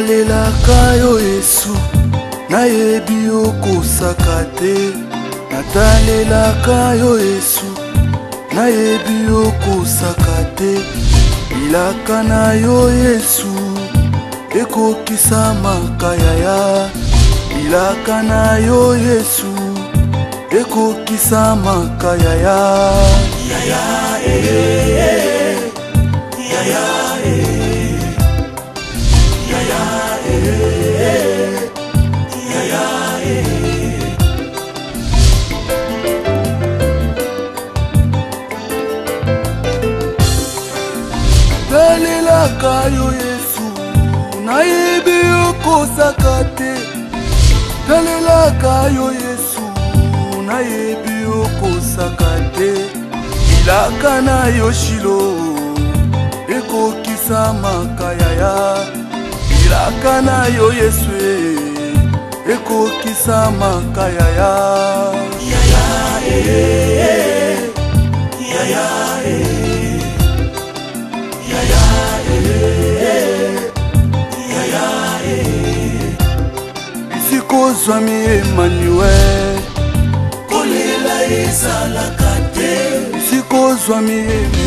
Natalelaka yo Yesu, nayebi okosaka te. Natalelaka yo Yesu, nayebi okosaka te. Bilaka na yo Yesu, ekokisa makayaya. Bilaka na yo Yesu, ekokisa makayaya. Yaya yaya Natalelaka yo Yesu, nayebi okosaka te. Natalelaka yo Yesu, nayebi okosaka te. Bilaka na yo Shilo, ekokisa makayaya. Bilaka na yo Yesu, ekokisa makayaya. Yaya Isikozwami Emmanuel, kolela ezalaka te. Isikozwami Emmanuel.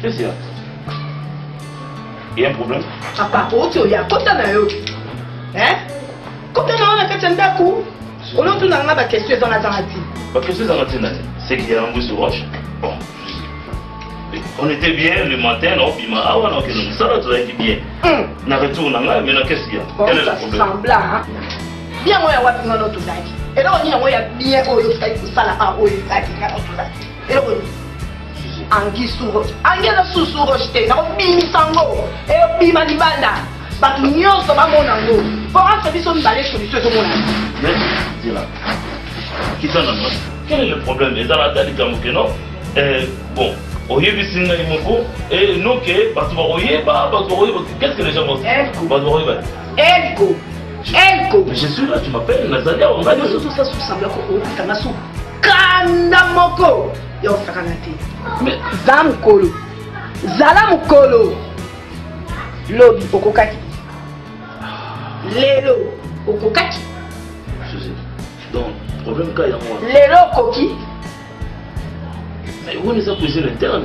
Qu'est-ce qu'il y a? Il y a un problème? Papa, il y a quoi dans la rue? Hein? Quand on a fait un d'accord, on a tout dans la question dans la Zarati. La question dans la Zarati, c'est qu'il y a un bout de roche. Bon, on était bien le matin, non? Puis ah ouais, non, ça va tout être bien. On a retourné là, mais qu'est-ce qu'il y a? Quel est le problème? Semblant, bien, moi, on va notre life. Et là, on y a bien, on y a pour ça là, on y a et là, Angi sous Angela sous rocheté, na bimi sango, et bima libanda. Batu nyonso ba monango. Pour un service on balai solution to mona. Mais dis là. Qui t'en a? Quel est le problème? Les alatali kamuke non? Bon, oyebi singa imoko et non que batu ba oye ba batu oye qu'est-ce que les gens vont dire? Batu oye ba. Elko. Mais je suis là, tu m'appelles Nazaria, on va dire tout ça sous semblant ko tamasu. Kanda moko. Yo sakanati. Mais Zam kolo. Zalam kolo. Lobi okokaki. Lelo okokaki. Donc, problème quand il y a moi. Lelo koki. Mais où est-ce que c'est l'interne?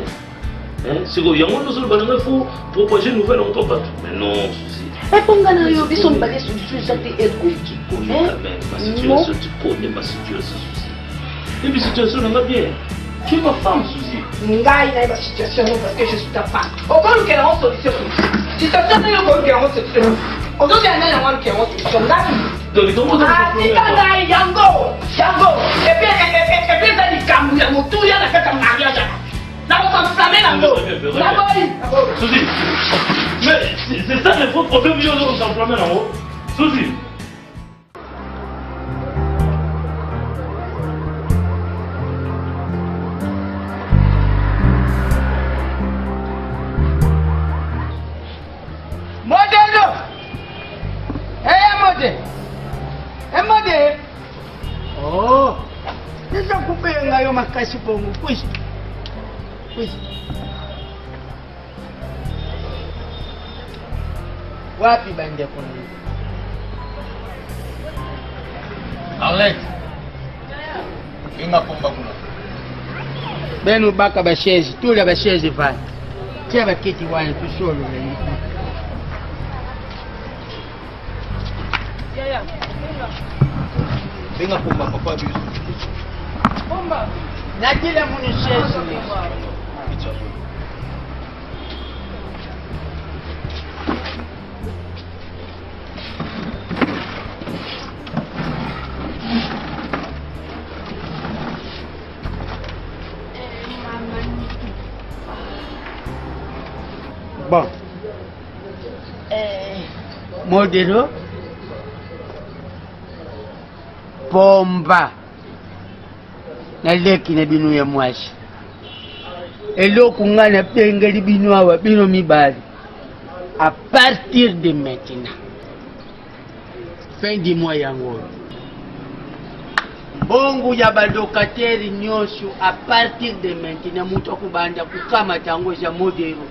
C'est qu'il y a un autre banane, il faut proposer une nouvelle en pas. Mais non, souci. Et pour gagner, ils sont basés sur le sujet de l'être. Tu connais quand même ma situation, tu connais ma situation, souci. Et puis, situation, on va bien. Tu es ma femme, souci. Ngai na ma situation parce que je suis ta femme. Au cas où qu'elle a une solution. Si ça tient au cas où qu'elle a une solution. Au cas où qu'elle a une solution. Donc, comment ça ah, si t'as yango. Et puis ça dit Kamou, yango, tout y a fait un mariage. Là, on s'en flamme là-haut. Souci. Mais c'est ça le faux problème, on s'en flamme là-haut. Souci. Oh, déjà coupé un ma caisse pour vous. Oui. Wapi bande pour nous? Arlette. Inga pomba kuna. Beno baka ba chaise, tout la ba chaise va. Tiens, va quitter, ouais, tout seul. Venga pomba papa biso. Bomba. Nakila munichezo. Bon. Modelo. Bomba. Naleki na binu ya mwashi. Eloko ngana pengeli binu awa binu mibali. À partir de maintenant. Fin du mois yango. Bongo ya balokateri nyosho à partir de maintenant mutu kubanda kukama tango ya modelo.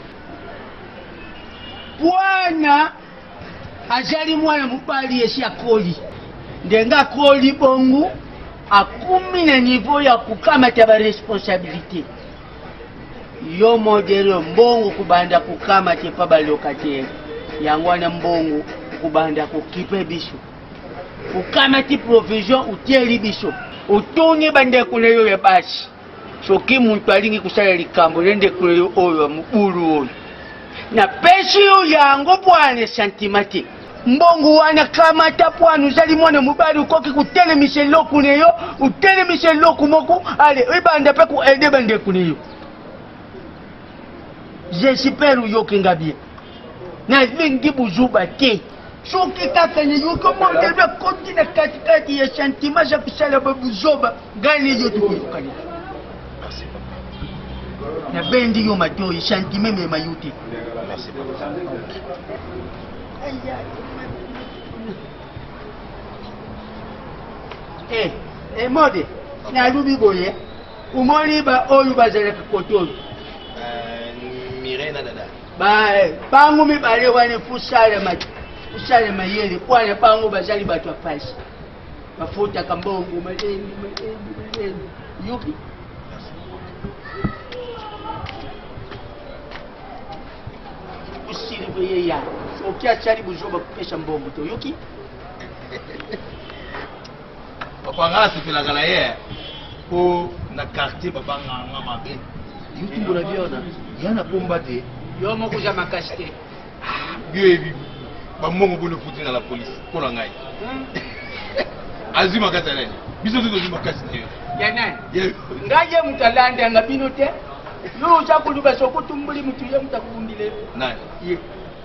Bwana ajali mwana mubali yeshi akoli. Ndenga koli bongo akumi na niveau ya kukamata ba responsabilité. Yo modelo mbongo kubanda kukamata pa balokateri. Yangwana mbongo kubanda kukipe biso. Kukamata provision uteli biso. Utonye bande kuleyo ya bashi. Soki muntu alingi kusala likambo lende kuleyo oyo mubulu oyo. Na peshi yango bwana santimati. Mbongo wana kama tapwanu zali mwana mubali ukoki kutelemisha loku neyo, utelemisha loku moku, ale ibanda pe ku ede bande kuneyo. J'espère yoki ngabie. Na vingi buzuba te. Soki kaka ne yuko mondelo koti na katikati ya santima za kusala babuzoba, gani yo tukuyukani. Merci papa. Na bendi yo matoi santime me mayuti. Merci papa. Mode, na lubi boye, umoni ba oyu bazale kotoyo. Mirena dada. Bangu mi bale wane fusale mayele, kwane bangu bazali batu afasi. Mafuta kambongo, madeni. Yuki? Usiri boye ya, okia chari bujoba kupesha mbongo to, yuki? Papa nga sepelaka na ye po na quartier papa nga mabe. Yutumbu na biona. Yana pomba te. Yo moko ja makasi te. Biyebi. Ba mongo bone futi na la police ko na ngai. Azima kata nani? Biso tuto zima kasi te. Ya nani? Ngaje mutalanda ngabino te. Yo cha kuluba sokutumbuli mutu ye mutakundile. Nani? Ye.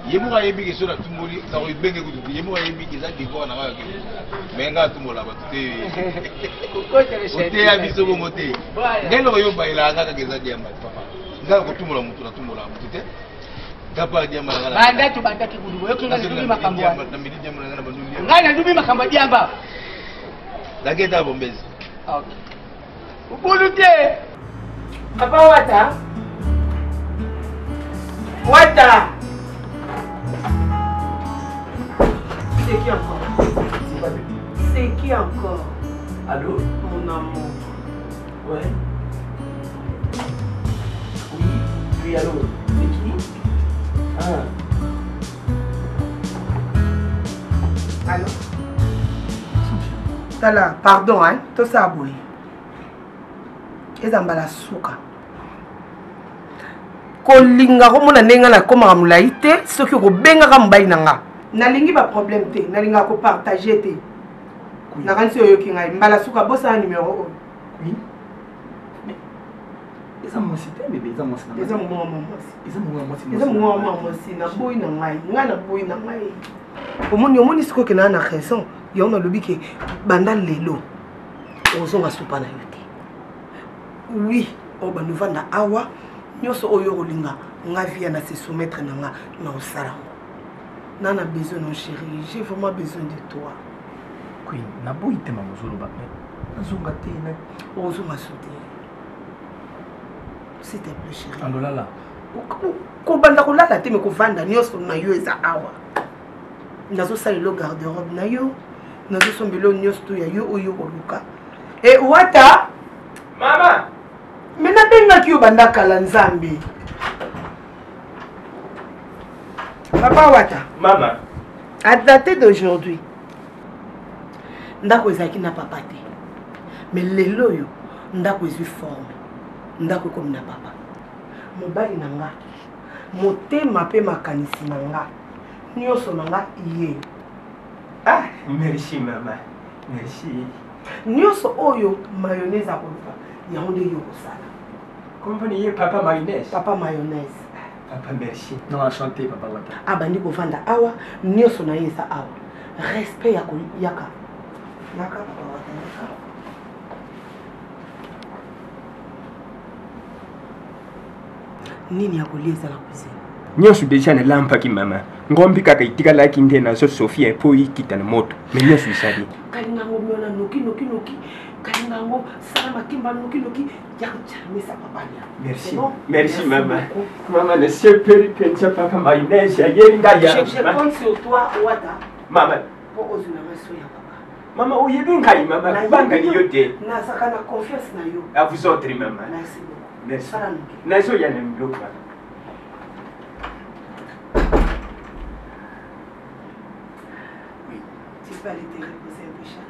Yemu ka yebi kesona tumbuli sa ko ibenge kutu. Yemu ka yebi keza diko na ka ke. Menga tumbola ba te. Ko interessant. Te ya biso bongo te. Ngelo yo baila nga ka keza diamba papa. Nga ko tumbola mutu na tumbola mutu te. Kapa diamba ngala. Banda ki kuluba yo kinga ndubi makambo. Na midi diamba ngala bandulia. Ngana ndubi makambo diamba. Dageta bombezi. Okay. Ubulu te. Papa wata. Wata. C'est qui encore? C'est qui encore? Allô? Mon amour. Ouais. Oui, allô? C'est qui? Ah. Allô? Tala, pardon, hein? Tout ça, boy. Eza mbala suka. Kolinga komona nenga na koma mulai te, soki ko benga ka mbai nanga. Nalingi ba problème te, nalinga ko partager te. Na kansi oyo kinga mbala suka bossa numéro 1. Oui. Mais eza mo cité bébé, eza mo cité. Eza mo mosi. Eza mo mosi. Eza mo mosi na boy na ngai, ngana boy na ngai. Omoni siko ke na raison, yo na lobi ke banda lelo. Ozonga supa na yote. Oui, oba nous vanda awa, nyoso oyo rolinga, nga via na se soumettre na osala. Nana besoin non chérie, j'ai vraiment besoin de toi. Queen, na boy te mamozolo ba. Nazonga te na Ozonga sote. S'il te plaît chérie. Andolala. Ko banda ko lala te me ko vanda nyoso na yo eza awa. Nazo sala lo garde-robe na yo, nazo sombelo nyoso to ya yo oyo oluka. Et wata? Mama. Mena benga ki yo banda kala nzambe. Papa Wata. Maman. À dater d'aujourd'hui, ndako ezaki na papa te. Mais lelo yo, ndako ezui forme. Ndako comme na papa. Mobali na nga. Motema pe makanisi na nga. Nyonso na nga iye. Ah, merci maman. Merci. Nyonso oyo mayonnaise akoluka. Yango nde yo kosala. Compagnie papa mayonnaise. Papa mayonnaise. Papa merci. Non, enchanté papa Wata. Abandi kovanda awa, nyonso na ye eza awa. Respect ya yaka. Yaka papa Wata yaka. Nini ya kolia eza na cuisine? Nyonso déjà na lampaki mama. Ngombi kaka itikalaki nde nazo Sofia po ikita na moto. Mais nyonso isali. Kalinga ngombi ona noki. Kalinga ngo sala makimba noki. Ya kuchamisa papa ya. Merci. Merci maman. Maman ne sait pas penser papa mayonnaise ya yenga ya. Je compte sur toi Wata. Maman. Pour ozuna maso ya papa. Maman oyebenga maman. Banga ni yote. Na saka na confiance na yo. À vous autres maman. Merci beaucoup. Merci. Sala noki. Nazo ya na mloko. Tu peux aller te reposer un peu, Charles.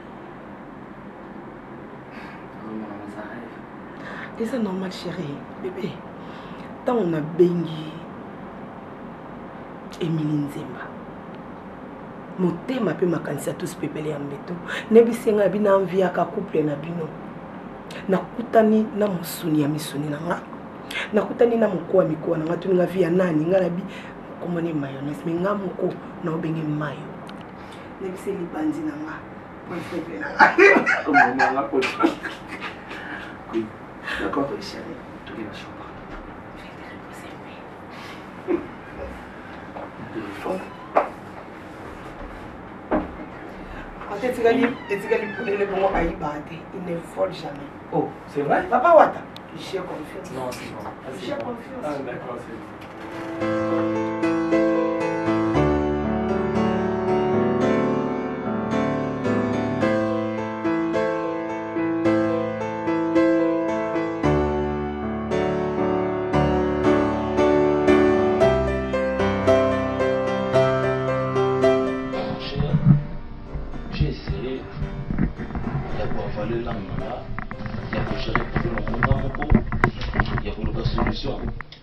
Et c'est normal, chérie. Bébé, tant on a béni Émilie Nzemba, motema pe makanisa tous pepele ya mbeto. Nebisenga bina envie aka couple na bino. Nakutani na musuni ya misuni na nga. Nakutani na moko wa miko na nga tuninga via nani nga na bi komone mayonnaise mais nga moko na obenge mayo. Nebise libandi na nga. Moi feble na nga. Comment on a pas. Oui. D'accord, chérie. Tout est la chambre. Il ne vole jamais. Oh, c'est vrai? Papa Wata, j'ai confiance. Non, c'est bon. J'ai confiance. Ah, d'accord, c'est bon.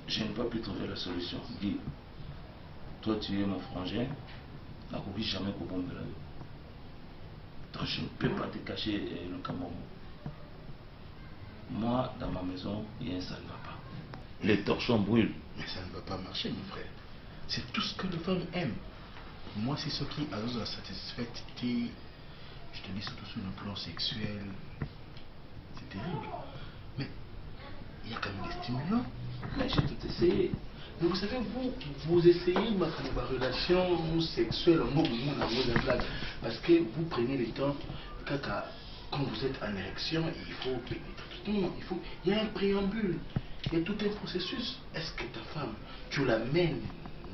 Je n'ai pas pu trouver la solution. Dis, toi tu es mon frangin, n'a jamais qu'au bon de la vie. Donc je ne peux pas te cacher le Cameroun. Moi, dans ma maison, il y a un ça ne va pas. Les torchons brûlent. Mais ça ne va pas marcher, mon frère. C'est tout ce que les femmes aiment. Moi, c'est ce qui a la satisfaction. Je te dis surtout sur le plan sexuel. C'est terrible. Mais il y a quand même des stimulants. Mais j'ai tout essayé. Mais vous savez, vous essayez ma relation sexuelle parce que vous prenez le temps, quand vous êtes en érection, il faut pénétrer. Il y a un préambule, il y a tout un processus. Est-ce que ta femme, tu l'amènes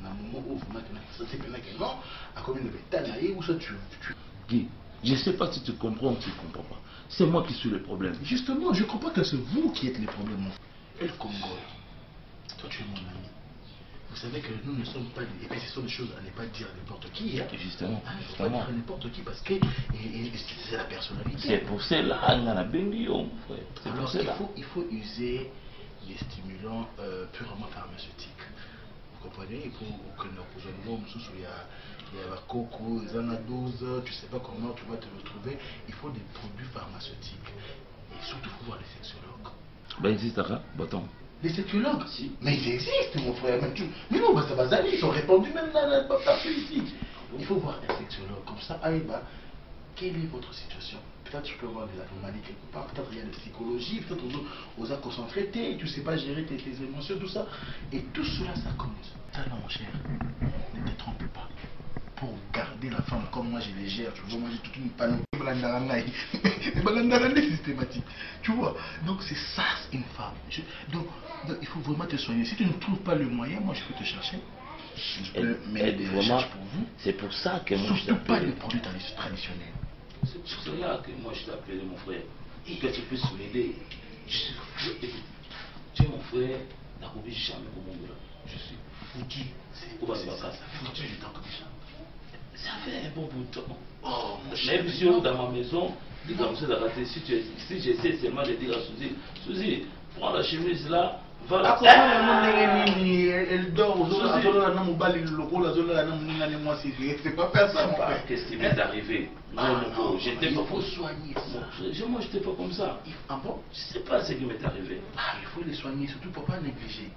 dans un moment où vous maintenant, ça c'est maintenant que non, à combien de bétail, ou ça tu... Guy, je ne sais pas si tu comprends ou tu ne comprends pas. C'est moi qui suis le problème. Justement, je comprends que c'est vous qui êtes le problème. Et le Congo, toi tu es mon ami. Vous savez que nous ne sommes pas... Et puis ce sont des choses à ne pas dire à n'importe qui. Hein. Justement. Il ne faut pas dire à n'importe qui parce que c'est la personnalité. C'est pour cela, il faut user des stimulants purement pharmaceutiques. Vous comprenez? Il faut que il y a la coco, il y a la dose, tu ne sais pas comment tu vas te retrouver. Il faut des produits pharmaceutiques. Et surtout, il faut voir les sexologues. Ben, existe ça, bâton. Les sexologues? Si. Mais ils existent, mon frère. Mais non, ça va aller. Ils ont répondu même partout ici. Il faut voir un sexologue. Comme ça, Aïba, quelle est votre situation? Peut-être tu peux avoir des anomalies quelque part. Peut-être il y a de psychologie. Peut-être aux a concentré. Tu ne sais pas gérer tes émotions, tout ça. Et tout cela, ça compte. Ça, là, mon cher, ne te trompe pas. Pour garder la femme comme moi je les gère, tu vois, moi j'ai toute une panoplie systématique, tu vois. Donc c'est ça une femme. Donc il faut vraiment te soigner. Si tu ne trouves pas le moyen, moi je peux te chercher. Je peux mener des recherches pour vous. C'est pour ça que moi surtout pas les produits traditionnels. C'est pour cela que moi je t'ai appelé mon frère. Et que tu puisses m'aider. Je suis tu es mon frère, n'a jamais au monde là. Je suis Fouki, c'est va se passer. Ça fait foutu du temps comme ça. Ça fait un bon bout de temps. Oh, mon cher. Même si dans ma maison, dis comme ça, si j'essaie seulement de dire à Suzy, prends la chemise là, va là. Elle dort aux autres, c'est pas faire ça, mon frère. Qu'est-ce qui m'est arrivé? Non, mon beau, j'étais il pas faut soigner ça. Moi, j'étais pas comme ça. Ah bon? Je sais pas ce qui m'est arrivé. Ah, il faut les soigner, surtout pour pas négliger.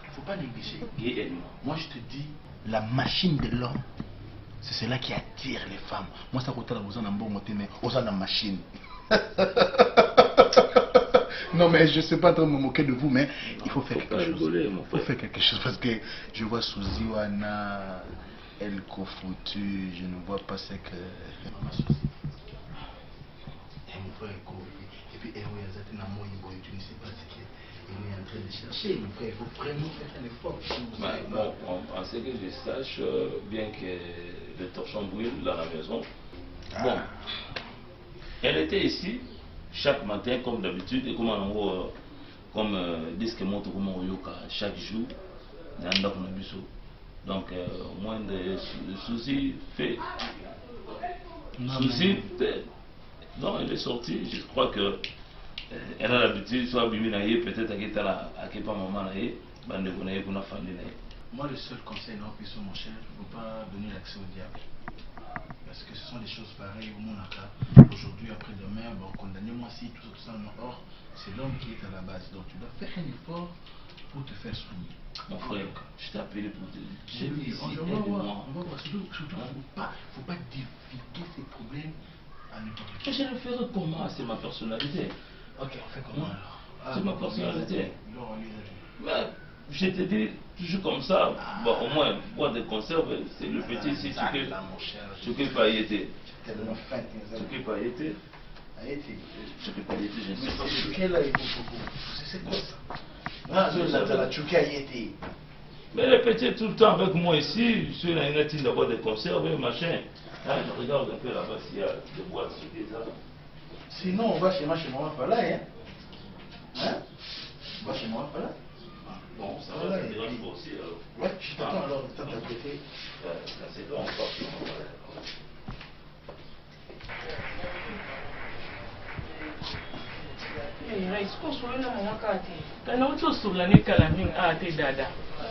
Il faut pas négliger. Guy et moi. Moi, je te dis, la machine de l'homme, c'est cela qui attire les femmes. Moi, ça coûte la besoin d'un bon côté, mais on a la machine. Non, mais je ne sais pas trop me moquer de vous, mais il faut faire quelque chose. Rigoler, mon Il faut frère. faire quelque chose parce que je vois Suzy Wana, elle Kofutu, je ne vois pas ce que. Maman Suzy. Et mon frère est convaincu. Et puis, tu ne sais pas ce qu'il est en train de chercher. Mon frère, il faut vraiment faire un effort. Bon, en ce que je sache, bien que le torchon brûle dans la maison, bon, elle était ici chaque matin comme d'habitude et comme disent que montre comme on yoka chaque jour dans le bureau. Donc moins de soucis fait. Soucis fait. Non, elle est sortie. Je crois que elle a l'habitude soit biminaïe peut-être qu'elle est à qui pas maman naïe, bande de connaître qu'on a famille naïe. Moi, le seul conseil, non, puis mon cher, il ne faut pas donner l'accès au diable. Parce que ce sont des choses pareilles au monde. Aujourd'hui, après-demain, bon, condamnez-moi si tout ça non. Or, c'est l'homme qui est à la base. Donc, tu dois faire un effort pour te faire soigner. Mon frère, je t'ai appelé pour te dire. On va voir. Surtout, il ne faut pas divulguer ces problèmes à n'importe qui. Je le ferai comment? C'est ma personnalité. Ok, on fait comment alors? C'est ma personnalité. Non, Mais je te dis toujours comme ça, bon, au moins, boire des conserves, c'est le petit ici, ce qui peut y être. tellement fin. Ce qui peut y être. Ce qui peut y être, je ne sais pas. C'est quoi ça? La chouka y était. Mais le petit est tout le temps avec moi ici, je suis dans une attitude d'avoir des conserves et machin. Je regarde un peu là-bas s'il y a des boîtes sur des arbres. Sinon, on va chez moi, pas là, hein? Hein? On va chez moi, pas là? Bon, ça va, ça dérange pas aussi. Ouais, je t'attends alors, de t'attends à côté. C'est bon, on part. kana utosola ne kalaming ate dada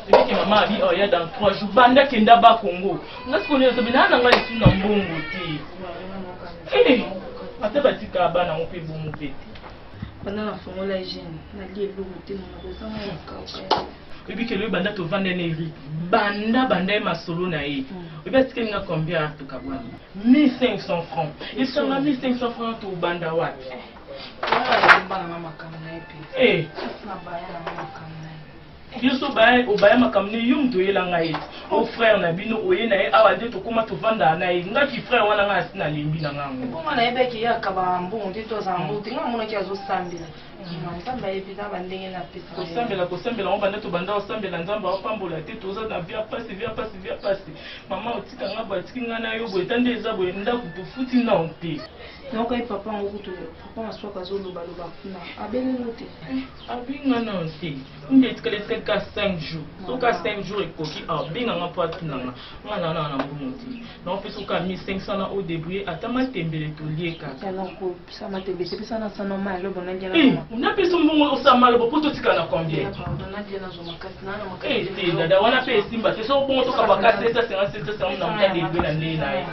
ebiki mama abi oya dans 3 jours banda kenda ba Congo ngasiko ne tobina na ngali tuna mbongo te ate batika bana mope bomo pete bana na fongola jeune na lielo te na kozama ya kauka ebiki le banda to vanda ne ri banda masolo na ye ebiki nga combien to kabwana 1500 francs et sur la 1500 francs to banda wapi biso obaya makambo ne yo mutu oyelanga ye o frère na bino oye na ye awa nde tokóma tovanda na ye ngaki frère wana nga asi nalembi na ngango mpoma na yebeki ye akaba mbongo te tozala mbongo te nga monaki azosambela nzambe ayebisa bandenge na pesa kosambela ngo banda tobanda osambela nzambe aopambola te toza na via pasi mama otika nga boye atiki nga na yo boye ta nde eza boye ndako tofuti nao te donc ye papa ngo kutu papa maswaka azolobaloba kuna abengingo te abinga nao te nde etikali te ka 5 jours soka 5 jours ekoki abenganga mpo atunanga nga nana na mbongo te na mpe soka 1500 na odébrouye ata matembele toliekaka yanokopesa matembele tepesa na sana ma alobo unapesa mbongo osala maloba mpo totika na combien te dada wana mpe esimba te so bongo toka bakasi eza 57 na muta debe na ndenge na ye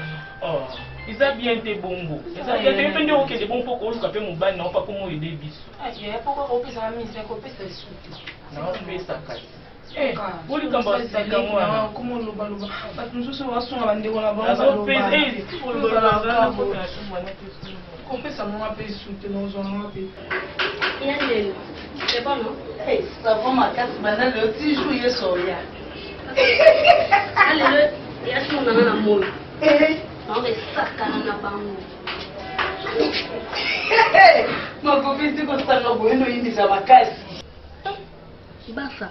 eza bien te bongo eza bien te mpe nde okende bongo mpo koluka mpe mobali na opa komo oyede biso naopesaka bolikambo asikango wana kopesa mama mpe sute nozwanga mpe savon makasi banda le petit jour ye soya alelo yasunanga na moyo aobesakana na bango makopesi kosanga boyendo yindisa makasi basa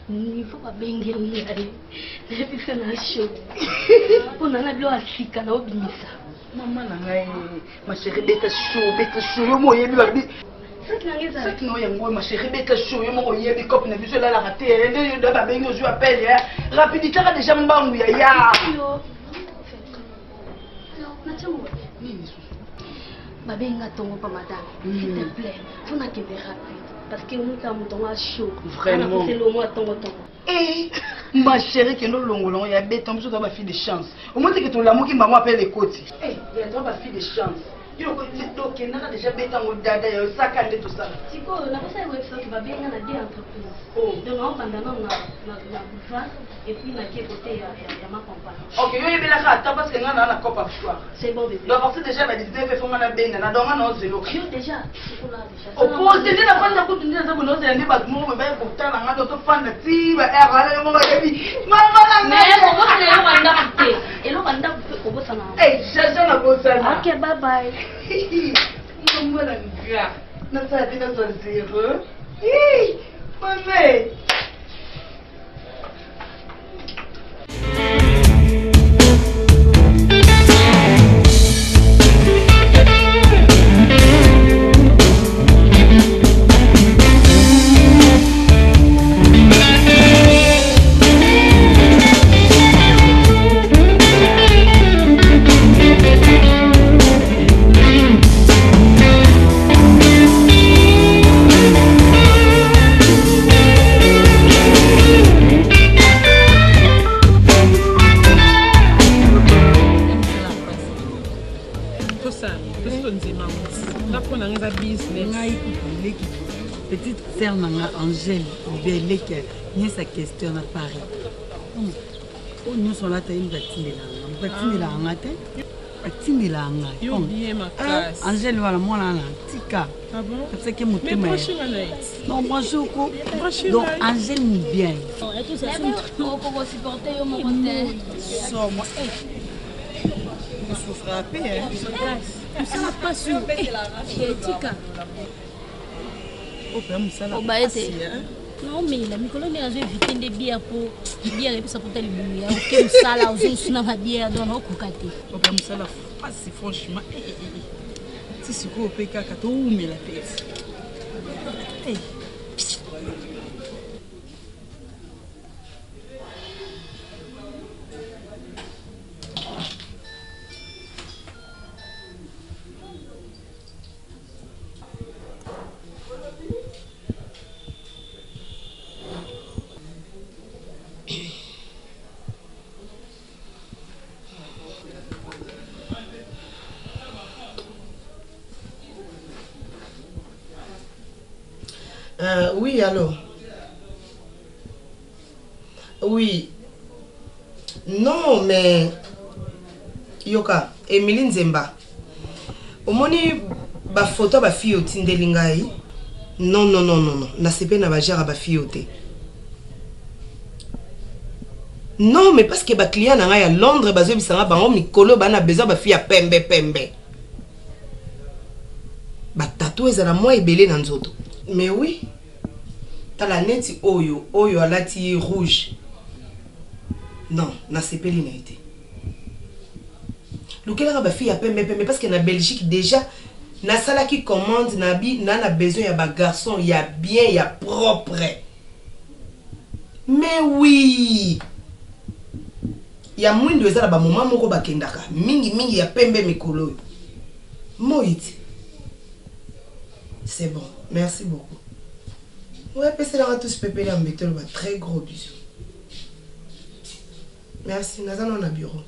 nifo babengeli yaye nayebisa na sho mpo nanga bilo asika na obimisa mama na ngai masheri beta show yo moyebi babi Sac non yango ma chérie beta chaud yo mo yebi cop na biso la raté nde do ba bengo jo appelle rapidité ka déjà mbangu ya babenga tongo pa madame s'il te plaît faut na kende rapide parce que on ta mouton a chaud vraiment c'est le mois tongo eh ma chérie que nous longolon ya beta mso ta ba fille de chance au moins que ton l'amour qui maman appelle les côtes eh ya ta ba fille de chance yo ko to ke na déjà beta mo dada ya saka nde to sala siko na kosa yo ça que babenga na deux entreprises donc on pendant na boulevard et puis na qui côté ya ma compagnie OK yo yebela ka ta parce que na copa soir c'est bon bébé donc parce que déjà ba dit fait faut na benga na donc na zelo yo déjà siko là déjà opposé de la fanda ko tunde za ko no zela ne ba mo ba ko ta na ngado to fanda ti ba era mo ba yebi mama na mais on va le wanda côté et le wanda ko bossa na eh jaja na bossa na OK bye bye Maman la gars, n'a pas été dans un zéro. Hi, maman. Petite sœur Angèle, belle qui a sa question à Paris. Nous sommes là, nous Angèle, voilà, moi là, tika. Ah bon? C'est que mais branché, non, branché au coup. Donc, Angèle nous bien. Et tout ça, c'est pour supporter mon côté. Sors-moi. Je suis frappé, hein. Ça n'a pas su. Tika. Oh, bah, non, mais la Nicolas n'a jamais évité des bières pour bière et puis ça peut être le bouillon. Ok, ça là, on a la bière dans nos cocatés. Oh, bah, ça là, c'est franchement. Si c'est quoi au PK, quand on met la pièce. Oui, alors. Oui. Non, mais... Yoka, Emeline Zemba. Au moni, ba photo ba fille au tindelingai. Non, non, non, non, non. Na sepe na ba jara ba fille au te. Non, mais parce que ba client na à Londres, ba zo bisanga ba ngom mikolo ba na besoin ba fille à pembe pembe. Ba tatoué za na moi ebele na nzoto. Mais oui, t'as la neti oyo, oyo alati rouge. Non, na sepeli na été. Lequel ba fille a pembe pembe parce que na Belgique déjà na sala qui commande na bi na besoin ya ba garçon ya bien ya propre. Mais oui. Ya mwindo ezala ba moment moko ba kendaka. Mingi mingi ya pembe mikolo. Moïti. C'est bon. Merci beaucoup. Ouais, parce que là, tous pépé là, très gros bisous. Merci, nous allons au bureau.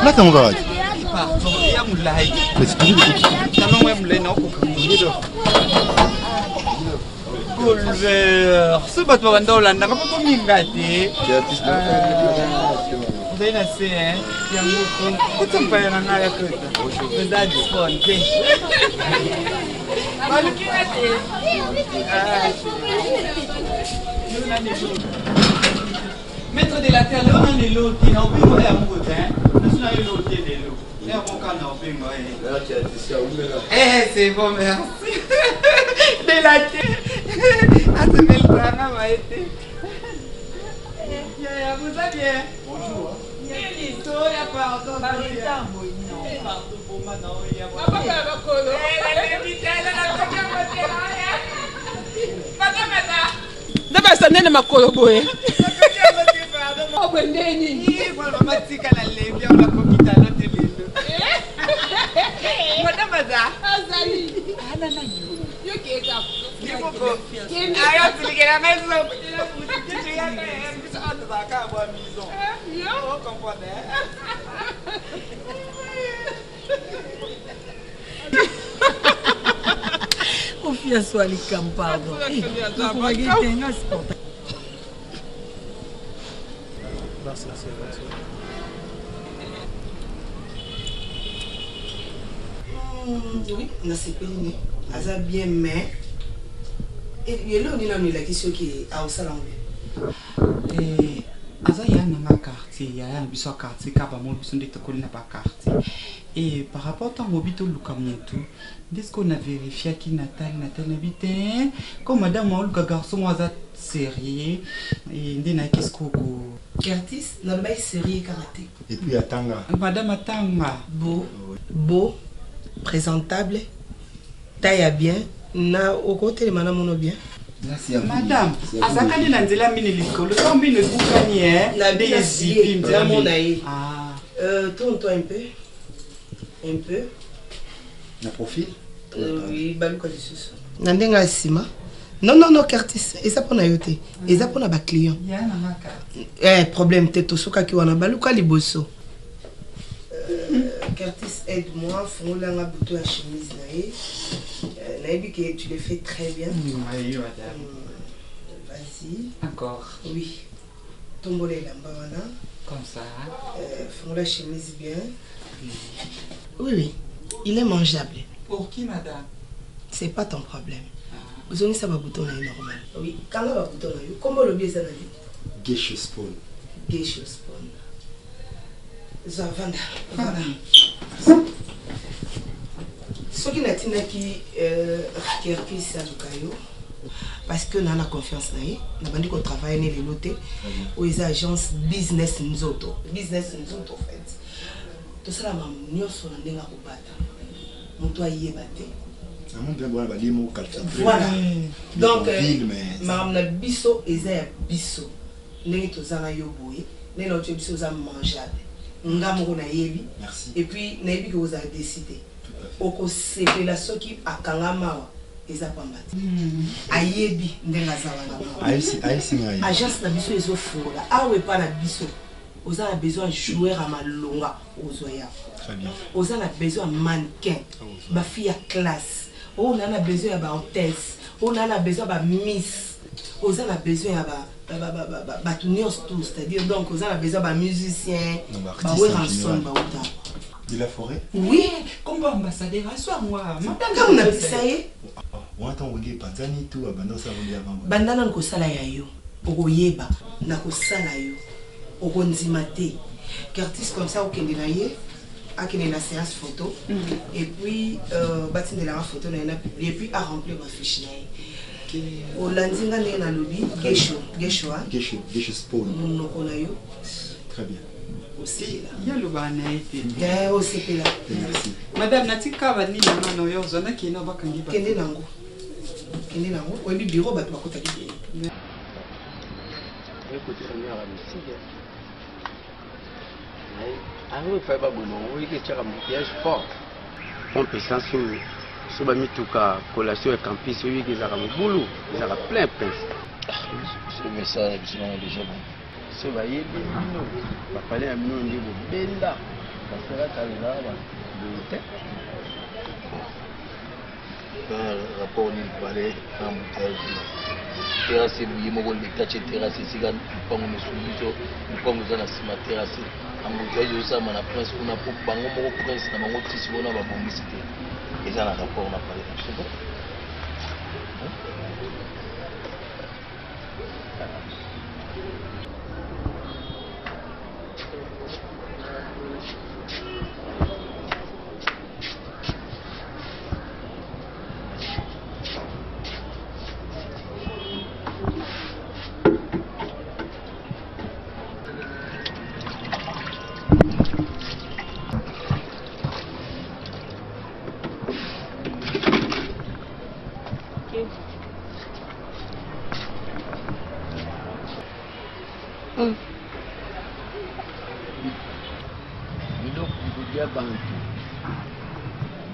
Là, t'es en garage. Ce bateau va dans l'Inde, comment on y va? Vous avez assez, hein? Il y a un peu de temps à la côte. Vous avez du fun, Maître de la terre, on a les lots, on a oublié mon côté, on a les lots, les lots. Eh, c'est bon, merci. De la terre. Ah, c'est belle drama, m'a été. Vous allez bien? Bonjour. Il y a une histoire, il y a pas encore de temps. Non, partout pour moi, non, il y a pas. Elle est invitée, elle a la première Daba sanene makolo boye. Oh bendeni. Mama tika la lembia la kokita la telelo. Madame Ada. Azali. Ana na yo. Yo keka. Yoko. Ayo tilikera mezo. Ila kuti tu ya ka bisa anda za ka ba maison. Yo. Oh comprendre. Confia-soi les pardon. Oui, na sepeli aza bien mais et là on est dans la question qui a au salon. Aza ya na quartier ya biso quartier ka ba mo biso ndete ko na ba quartier et par rapport à mobito lukamuntu est-ce qu'on a vérifié qui Natal habité comme madame Luka garçon aza sérieux et ndena qu'est-ce qu'on Curtis na ba sérieux karaté et puis Atanga madame Atanga beau présentable taille bien na au côté de madame mono bien. Madame, azakani na nzela mini likolo tombi ne bukani la des la monaï. Tourne-toi un peu. Un peu. Na profil oui, baluka lisusu. Na ndenga sima. Non, Curtis, et ça pour na yote. Et ça pour na ba client. Ya na maka. Problème teto soka ki wana baluka liboso. Curtis, aide-moi, fongola nga bouton à chemise naïe. Naïbi que tu le fais très bien. Oui, madame. Vas-y. Encore. Oui. Tombole la mbana. Comme ça. Fongola chemise bien. Oui. Il est mangeable. Pour qui, madame? C'est pas ton problème. Vous avez ça, bouton naïe normal. Oui. Quand on a bouton naïe, comment le biais ça naïe? Geisha Spawn. Geisha Spawn. Zavanda. Ce qui n'a pas qui parce que nous avons confiance nous avons dit qu'on travaille dans les lotés ou les agences business nous autres en fait tout ça là nous sommes dans les robata nous doit y ébattre voilà donc madame biso eza biso n'est tout ça là yoboye n'est l'autre biso ça mangeable ngamo na yebi et puis na yebi que vous avez décidé oko sepela soki akangama eza pambati ayebi ndenga zawanga aïsi ngai agence na biso ezo fola awe pa na biso oza na besoin joueur à malonga ozoya très bien oza na besoin mannequin ba fille à classe on a besoin ya ba hôtesse on a besoin ba miss oza na besoin ya ba tout c'est-à-dire donc oza na besoin ba musicien ba weranson ba uta de la forêt. Oui, comme ambassadeur à soi moi. Madame na bisaye. On attend on dit panzani tout abandon ça on dit avant. Bandana ko sala ya yo. Okoyeba na ko sala yo. Okonzima te. Curtis comme ça okende na ye. Akene na séance photo et puis batin de la photo na na publier et puis à remplir ma fiche na ye. Olandinga ne na lobby Geisha Spawn. Mon ko na yo. Très bien. Aussi, il y a le banais. Merci. Madame Natika va ni la main yo zona qui n'a pas kangi. Kende nango. Oui, bureau ba to akota ki. Écoutez, on est à la musique. On fait pas bon, oui que tu as un piège fort. On peut sans sous ba mituka collation et campus oui que ça a boulot, ça a plein Ce message est déjà bon. Ce baye bino ba parler à mino ndi benda ba sera kaza ba de rapport ni parler en terrasse lui mo le catch terrasse sigan pango ne subizo pango za na sima terrasse ambujo yo sa mana prince kuna po bango mo prince na bango tisi bona ba bombisite eza na rapport na parler c'est bon.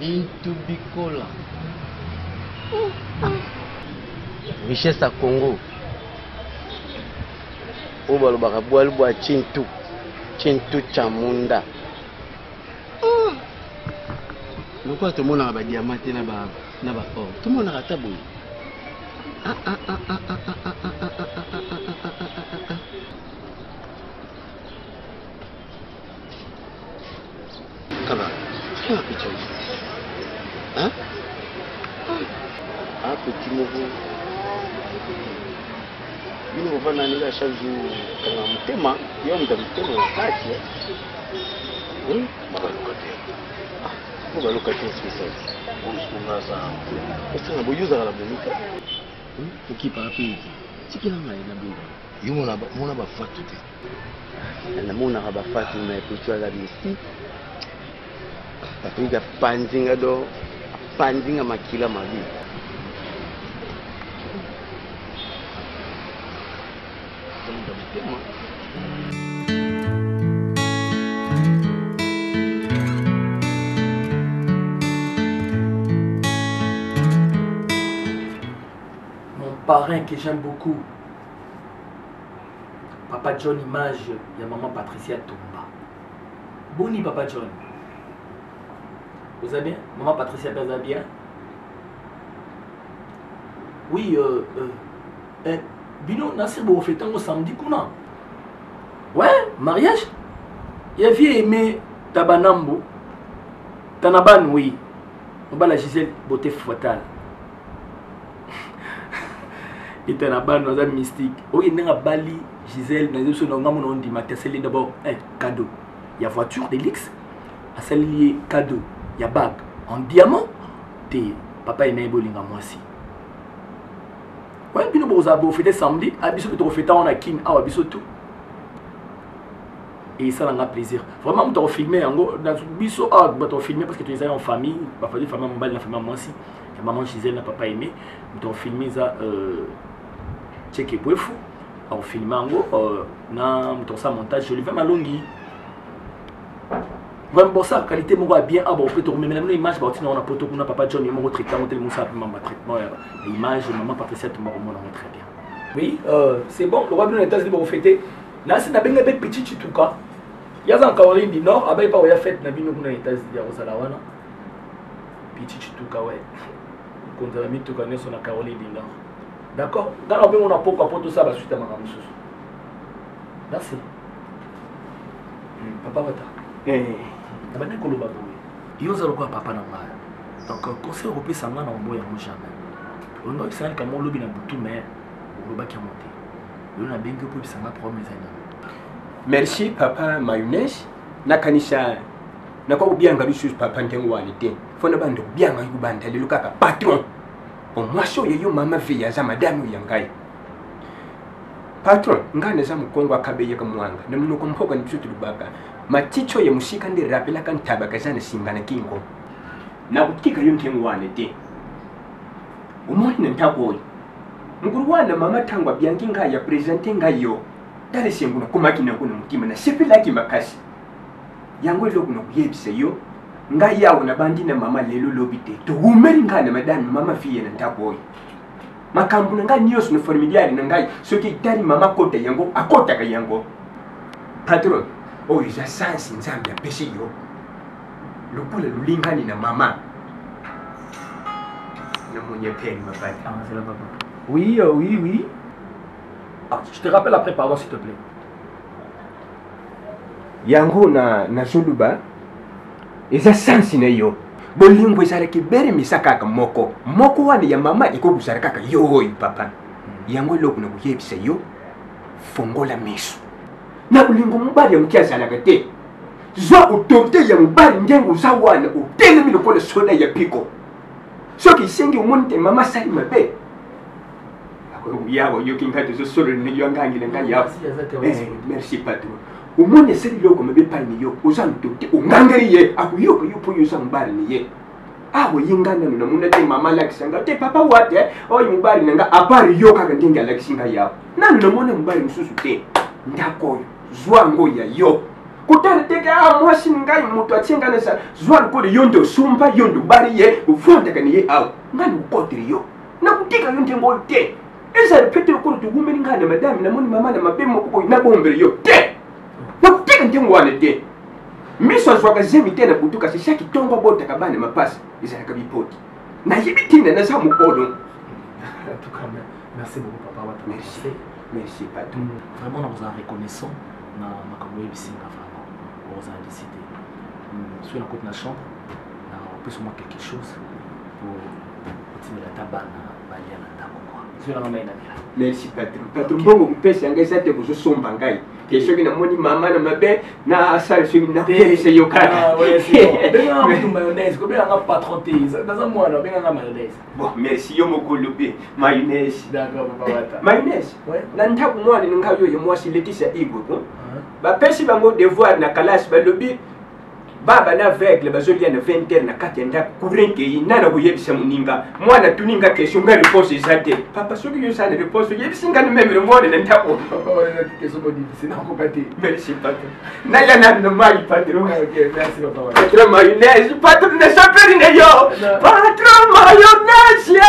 Bintu Bikola. Richesse à Congo. Au balobaka bwali bwa Chintu. Chintu Chamunda. Pourquoi tout le monde a ba diamant na ba or? Tout le monde a tabou. Kaba. Hein? Un petit nouveau. Bino bana nila chaque jour kama mtema, yo mtamtema wakati. Baba lokate. Baba lokate spécial. Bonsoir ça. Est-ce que boyuza la bonita? Ukipa hapi. Tikila ngai na bingo. Yo mona ba fatu te. Na mona ba fatu na eputwa la misi. Papiga panzinga do panzinga makila mabi. Mon parrain que j'aime beaucoup, Papa John Image, il y a maman Patricia Tomba. Boni Papa John. Vous allez bien? Maman Patricia, vous allez bien? Oui, Bino, Nassir, vous faites un samedi, Kouna. Ouais, mariage? Il y a vie aimé Tabanambo. Tanaban, oui. On va la Gisèle, beauté fatale. Et Tanaban, nous avons mystique. Oui, il y a Bali, Gisèle, nous avons dit, c'est d'abord un cadeau. Il y a voiture de luxe, à celle liée cadeau. Il y a bague en diamant. Papa est né bolinga moi aussi. Ouais, puis nous avons fait samedi. Abisso peut fait on a kin, ah abisso tout. Et ça n'a plaisir. Vraiment, on t'a filmé en gros. Dans bisso, ah, on t'a filmé parce que tu es en famille. Ma famille, la famille moi aussi. Maman Gisèle n'a pas aimé. On t'a filmé ça. Check et fou. On filme en gros. Non, on t'a montage. Je lui fais ma longue. Vraiment ça, qualité moi bien ah bon on peut tourner même l'image bah on a poto on a Papa John il m'a retraité on tellement ça maman traitement l'image maman Patricia tout m'a très bien. Oui, c'est bon, le roi de l'État libre fêter. Là c'est na benga bek petit tout cas. Il y a en Caroline du Nord, abai pas il y a fête na bino kuna États ya Rosalawana. Petit tout cas ouais. Quand on a mis tout connaît sur la Caroline du Nord. D'accord? Dans la on a pourquoi pour tout ça bah suite à ma ramoussous. Merci. Papa Vata. Abana koloba boye yoza lokwa papa na ngai donc conseil européen sanga na mboya mo jamais on doit savoir comment lobi na butu mais loba ki monter yo na bengi po bisanga problème zani. Merci papa mayonnaise na kanisa na ko bianga bisu papa ntengo wani te fona bando bianga yu banda le kaka patron o mwasho yeyo mama via za madame yangai patron ngane za mkongo akabeye kamwanga na muno kompoka ni bisu tulubaka machicho ya musika ndi rapela kan tabaka sana singana kingo na kutika yonke ngwane te umoni ntako nguru wana mama tangwa byangi nga ya presente nga yo dale senguna kumakina kuna mutima na sepela ki makasi yango lo kuno kuyebise yo nga yawo na bandi na mama lelo lobite to umeri ngana madani mama fiye na ntako makambu nga nios no formidiyari na ngai soki tari mama kota yango akota ka yango patron. Oh, il y a sens in Zambia, péché yo. Le poule l'ulingani na maman. Ne m'y peine, ma bête. Ah, c'est la papa. Oui, oui. Ah, je te rappelle après, pardon, s'il te plaît. Yango na Zuluba. Il y a sens in yo. Bolingo isareke bere misaka moko. Moko wane ya mama iko busaraka yo papa. Yango lo kuna kuyebisa yo. Fongola miso. na kulingo mobali ya moke azalaka te zwa autorité ya mobali ndenge oza wana otelemi lokola soda ya piko soki esengi omoni te mama asali mabe yawa yoki ngai tozosolola ne yo angangile ngai yawa merci patron omoni esali loko mabe pai ni yo oza autorité ongangeli ye akoyoka yo mpo yo oza mobali ni ye awo ye ngai nano namona te mama alakisa nga te papa wate oyo mobali na nga apart yo kaka ndenge alakisi ngai yawa nano namona mobali mosusu te ndako oyo zwa ngo ya yo kotala teke mwasi ngai moto atie ngai na sala zwa lokola yo nde osumba yo nde obali ye ovandaka ni ye awa ngai nakokoteli yo nakotika yo ndengo oyo te ezali pete lokola togumeli ngai na madame namoni mama na mabe moko oyo nabombeli yo te nakotika ndengo wana te miso azwaka zemi te na butu kasi shaki tongo abotaka bana mapasi ezalaka bipoti nayebi ntina naza mokolo. Merci beaucoup papa wata. Merci patron. Vraiment nous en reconnaissant na makambo yebisinga vraiment vous avez décidé sur la côte na chambre na plus ou moins quelque chose pour continuer la tabac na balia na ndako quoi sur la maman na merci patron patron bongo mpesi anga esate kuzosomba ngai keshoki namoni mama na mabe na asala soki napese yo kaka benga mtu mayonnaise ko benga patron te naza mwana benga mayonnaise bon merci yo mokolo pe mayonnaise d'accord papa wata mayonnaise na ndako mwana nga yo ye mwasi letisa igwe ko bapesi bango devoir na kalasi balobi baba na aveugle bazolia na 20h na kati ya ndako kurenke nana koyebisa moninga mwana tuninga question nga réponse eza te papa soki yo sana réponse oyebisinga ni memele mwana na ndako merci patron naya nano mai patron merci papa patron mayonnaise patron ne saperi ne yo patron mayonnaise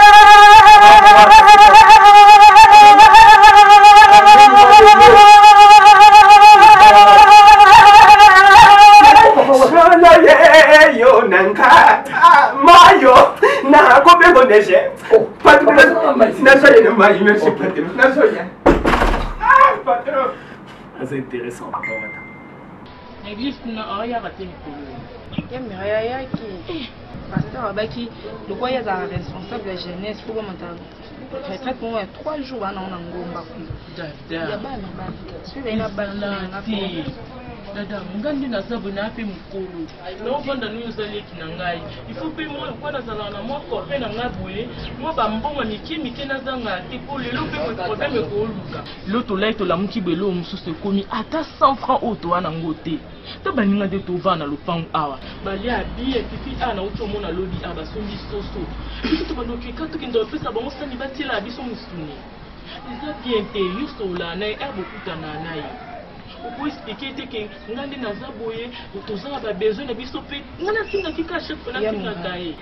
yo nanga mayo na ko be bonese patron na soya na mai merci patron na soya patron c'est intéressant papa wata église na aya batini ko ya miraya yaki pasteur abaki lokwa ya za responsable ya jeunesse pour monter retraite pour 3 jours ana ona ngomba ku ya bana bana ina bana dada ngandi nazabu na ape mukulu na ovanda ni uzaleki na ngai ifo pe mo kwa nazala na mo ko pe na ngaboye mo ba mbongo mike nazanga te ko lelo pe mo problème ko luka loto laito la mukibelo mususu komi ata 100 francs auto ana ngote to baninga de to vana lopangu awa bali abi pipi ana uto mona lobi aba sombi soso to bandoki kato kindo pesa bango sani batila biso musuni eza bien te yuso la na erbo kutana nayi pour expliquer que ngandi naza boye tozala ba besoin na biso pe ngana singa kika chaque fois na kinga gaye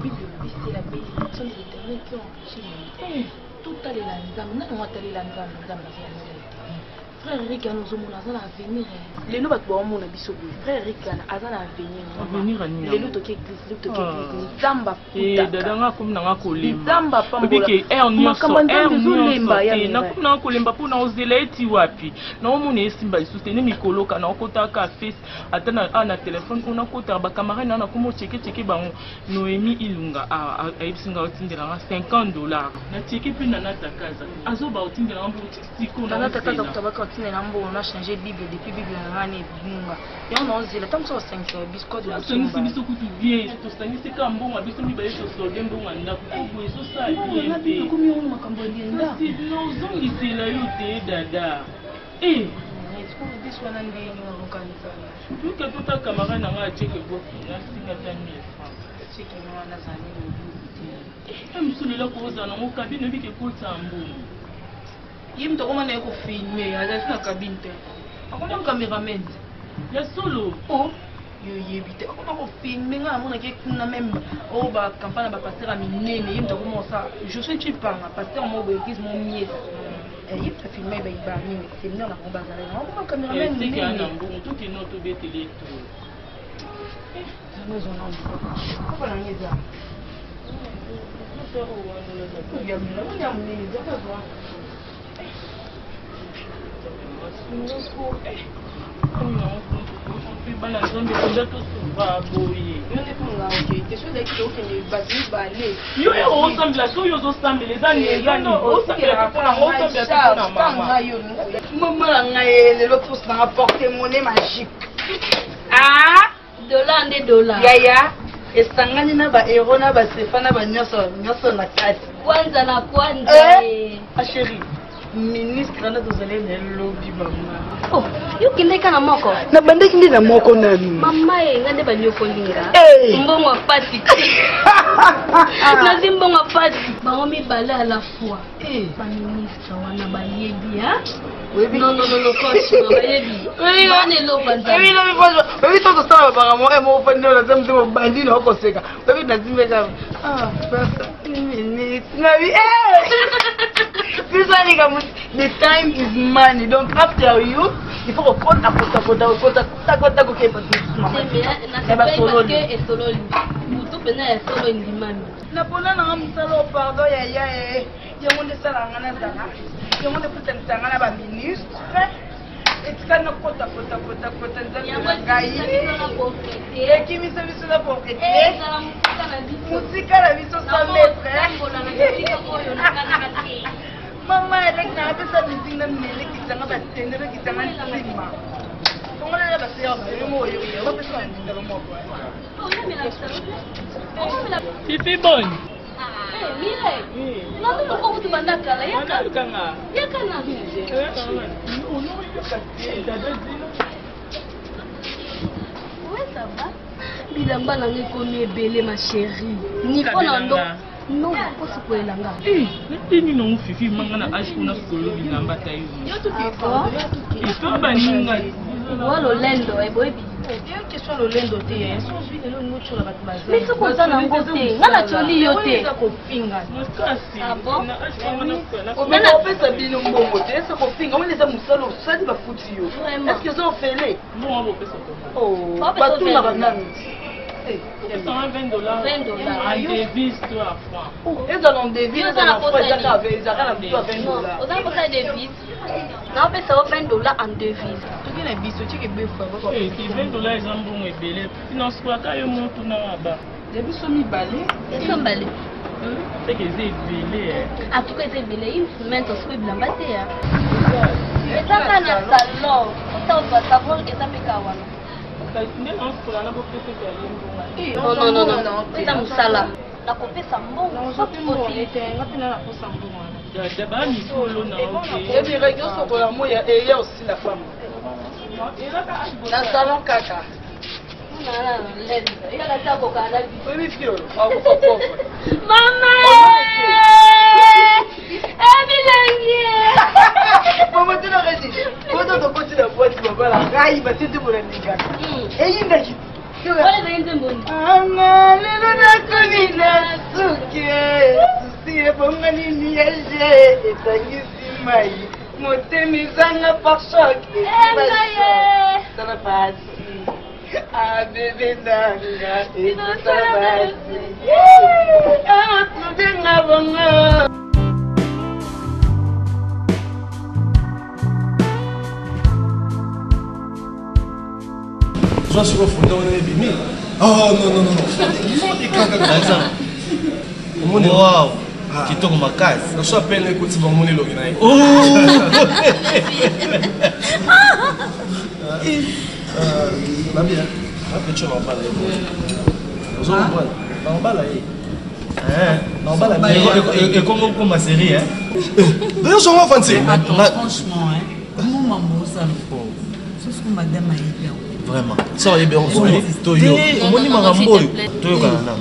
bible c'est la bénédiction de l'Éternel qui empêche tout aller la nzambe na ngata la nzambe frère Rick nous omona azana avenir lelo bato baomona biso boye frère Rick azana avenir lelo toke église nzamba puta dada nga komi na nga kolemba nzamba pambola biki na kolemba mpona ozela eti wapi na omona esimba lisusu te ne mikoloka na okotaka face ata na telefone ona kotaka bacamarade na nakoma ochekecheke bango Noémie Ilunga ayebisinga otindelanga $50 natieki mpe nanatakaza azoba otindelanga mpo siko nanatakaza kutabaka otindelanga mbo ona change bible depuis bible na ngani ebunga yango naozela ntango so osangisa biscoit de tosangisi biso kutu bien tosangisi ka mbongo biso mibale tosolde mbongo ndako kobo ezosala bien mpe nozongisela yo te dada tuke tuta camarade na nga acheke boki nasinga ta 1000 francs msulela kozala nango kabine ebiki ekota mbongo ye mtu akoma na ye kofilme azalisi na kabine te akoma cameraman ya solo yoyebi te akoma kofilme nga namonaki kuna meme oyo bakampagne ya bapaster ya minene ye mtu akoma osa josue cipanga paster mo bo église mo miesa ye mtu afilme baibani séminaire na bango bazala na akoma cameraman minene mbongo tukino tobetele to ezonaneza bana nzambe konda tosuba sera boye. Non, c'est pour là, ok. T'es sûr que les basiques vont aller. Yo, on semble la chose, on semble les années, on semble la maman, l'autre s'en a porté monnaie magique. Ah, $1. Yaya, et sangani na ba héros na ba Stéphane ba nyoso na kati. Kwanza na kwanza. Ah chérie. Ministre na tozale na lobby mama. Oh, yo kindeka na moko. Na bandeki ndi na moko nani? Mama ngande banyoko linga. Eh. Mbongo pati. Na zimbongo pati. Bango mibale à la fois. Eh. Ba ministre wana ba yebi ha? Non, coach, ba yebi. Oui, on est là kwanza. Oui, non, mais oui, tout ça apparemment et mon fan na zamu de bandi na okoseka. Oui, na zimeka. Ah, ça. Ministre. Na oui. The time is money. Donc after you, il faut qu'on Mama, like na pesa meeting na mele kitanga ba tendere kitanga sima. Tongola ya basi ya mo yo yo ba pesa na mo kwa. Fifi bon. Mire. Non tu ko kutu bandaka la yaka. Yaka na. Ouais ça va. Bilamba na ngekoni ebele ma chérie. Ni pona ndo. Non, parce que elle a ni non fifi manga na age kuna solo binamba tayo. Yo tu kifa. Il faut baninga. Walo lendo e boyebi. Bien question lo lendo te. So suite no no chola ba baza. Mais tu konza na ngote. Ngana choli yo te. Ko pinga. Ah bon? Nana pesa bino mbongo te. Ça ko pinga. On les a musalo. Ça dit ba futi yo. Est-ce que ça on fait les? Non, on va pesa. Oh, ba tout na banani. $20 en devise toi à franc. Ils ont des devises, ils ont $20. Vous avez pas de devises? Non, mais ça va $20 en devise. Tu viens de biso, tu es bête. $20 ils ont bon et belé. Finance quoi quand ils montent tout là-bas. Les biso mi balé. Ils sont balés. C'est que c'est belé. En tout cas, c'est belé. Ils mettent au sous blanc batté. Et ça quand na salon, ça va savoir que ça fait kawana. Non. C'est un sala. La copie ça bon. Non, ça peut monter. Et bien, regarde ce qu'on a moi et il y a aussi la femme. Dans le salon caca. Maman! Maman, tu l'aurais dit. Quand on a continué la boîte, tu vas voir la raille, tu vas voir la négate. Et il m'a dit. Ah bébé nanga, et ça va. Ah tu viens avant. Je suis au fond de l'ébimi. Oh non. Wow. Kitoko makasi. Je suis à peine écouté mon monnaie loginaï. Oh. Va bien. Après tu m'en parles. Vous en parlez. On parle On parle. Et comment ma série hein? D'ailleurs j'en vais fancy. Franchement comment maman ça le faut. C'est ce que madame a dit. Vraiment. Ça y est bien toyo. Moni marambo toyo kana.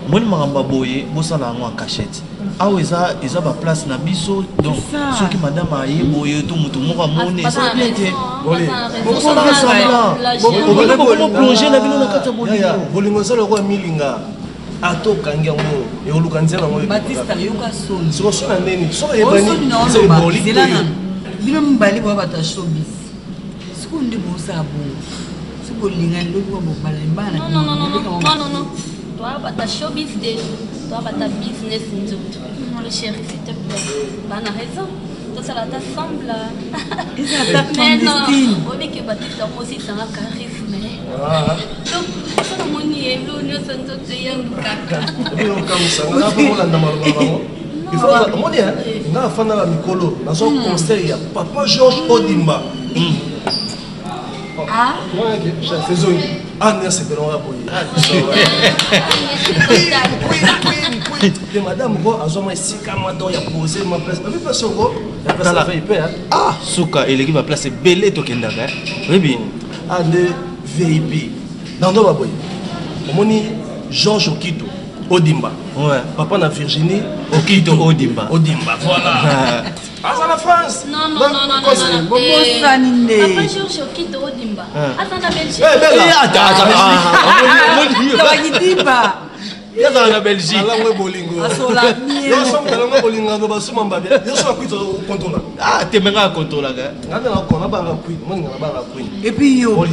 Moni maramba boye bosala ngo en cachette. Awa eza ba place na biso donc ceux qui madame a yé boye tout mutu moko amone ça bien te. Bolé. Bosala semblant. Boko plonger na bino na kata bolingo. Bolingo ça le roi milinga. Ato kangiango e olukanzela ngo. Batista yoka son. Siko sona neni. Soko ebani. C'est bolide. Bino mbali bo bata showbiz. Siko ndi bosa bongo. Siko linga ndoki wa bobala mbana. Non. Toi, ta showbiz, toi, ta business, le chéri, s'il te plaît. On a raison. Toi, ça va t'assemble. Mais non, on est que Baptiste, moi aussi, ça a un charisme. Donc, ça moni est l'union santo de Yandukaka. Il faut on dit hein, na fana la mikolo, na son conseil ya papa Georges Odimba. Ah, c'est Zoé. Ah, non, c'est que l'on a poli. Et madame, vous avez si camadon, il y a posé ma place. Mais parce que vous, la place a fait hyper. Ah, Souka, et l'équipe va placer belé tokenda. Oui, bien. Ah, de VIP. Dans nos baboy. On dit Georges Okito. Odimba. Ouais. Papa na Virginie. Okito Odimba. Odimba, voilà. Ah, c'est la France. non. Papa Georges Okito Odimba. Attends, la Belgique. Il y a dans la Belgique. Ah, tu m'as contrôlé. Et puis, yo.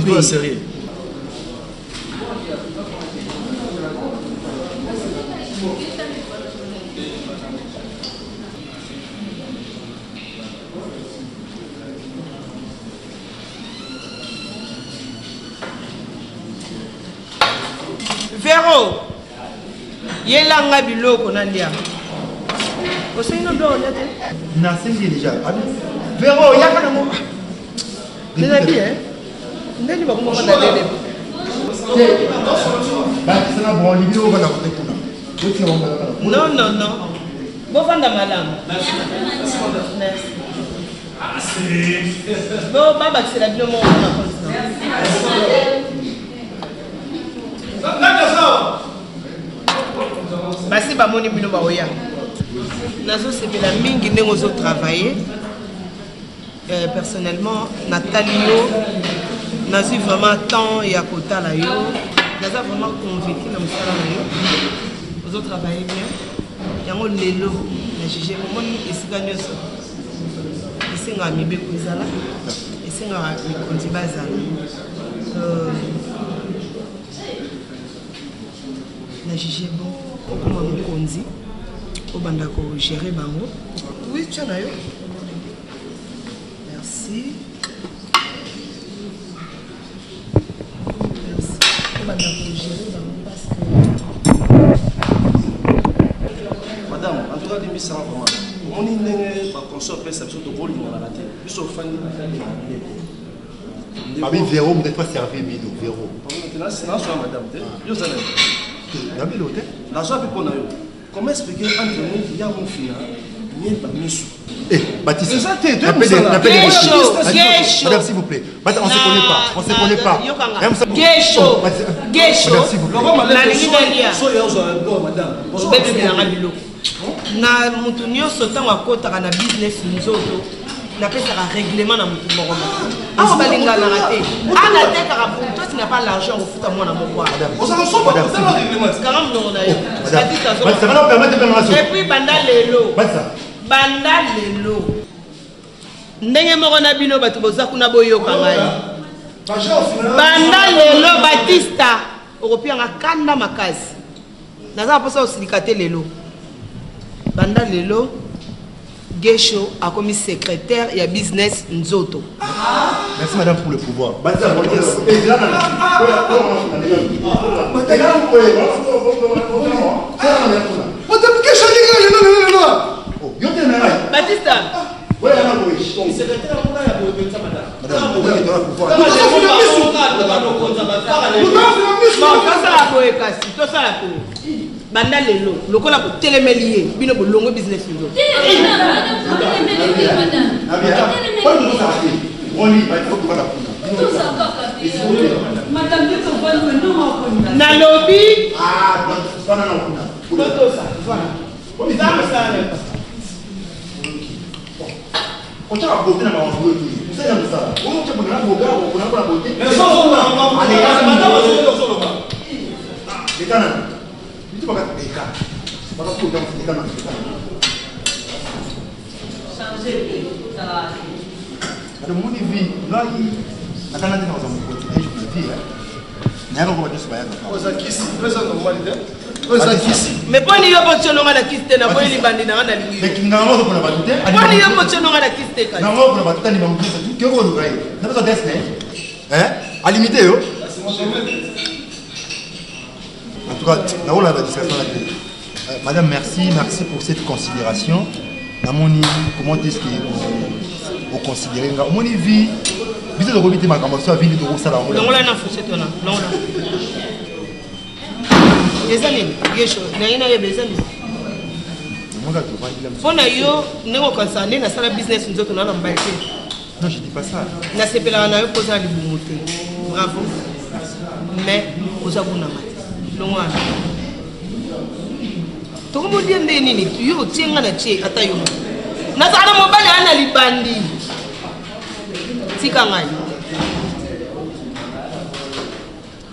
Véro, yelanga biloko nandia. Osino do nyate. Na sengi déjà. Véro, yaka na mo. Nena bien. Ndeni ba kuma na dede. Ba tsana bon libiro ba na kote kuna. Yoki na Non. Bo fanda malamu. Merci. Bo baba c'est la bien mo na basi bamoni bino baoya nazosepela mingi ndenge ozotravaille personnellement natalio nazwi vraiment temps ya kotala yo naza vraiment convaincu na mosala na yo ozotravaille bien yango lelo na juge omoni esika nyonso esengaka mibeko ezala esengaka mikonzi bazala na juge bon okoma mokonzi obanda kogere bango. Oui, tia na yo. Merci. Obanda kogere bango parce que madame, en tout cas, demi ça va vraiment. On est né par consort pèse absolument de rôle dans la tête. Puis sauf fan Ah oui, Véro, vous n'êtes pas servi, Mido, Véro. Maintenant, c'est là, madame. Yo ça comment expliquer entre nous qu'il y a un final, il y a un Eh, Baptiste. Madame, s'il vous plaît. On ne se connaît pas. On ne se connaît pas. na mutu nyonso ntango akotaka na business nzoto napesaka règlement na mutu moko awa balinganaka te anatekaka toi tu n'as pas l'argent ofuta mwana moko kanga monoko na yo epuis banda lelo ndenge moko na bino bato boza kuna boyoka ngai banda lelo Batista okopianga kanda makasi naza mposa osilika te lelo banda lelo Gesho a commis secrétaire et à business Nzoto. Merci madame pour le pouvoir. Batista. Banda lelo lokola ko telemelier bino bolongo business ndo na lobby mais pas ni yo bochono ngala kiste na boy libandi na ngana liwi mais kinga ngo ko na batute pas ni yo bochono ngala kiste ka na ngo ko na batute ni bambusa tu kyo ko lukai na ba desne à limiter yo En tout cas, là, la discussion. Madame, merci pour cette considération. Namoni, comment est-ce que vous considérez Namoni vie, bisous de remettre ma caméra, vie de ça là. Non là, na fouché toi là. Non là. Les amis, yecho, na ina ye bezami. Fona yo, n'est-ce concerné na sala business nous autres na mbalé. Non, je dis pas ça. Na sepela na yo posa libumuté. Bravo. Mais vous avez une amie. Loin. Tout le monde dit nini yo tienga na che atayo. Na sana mobali ana libandi. Tika ngai.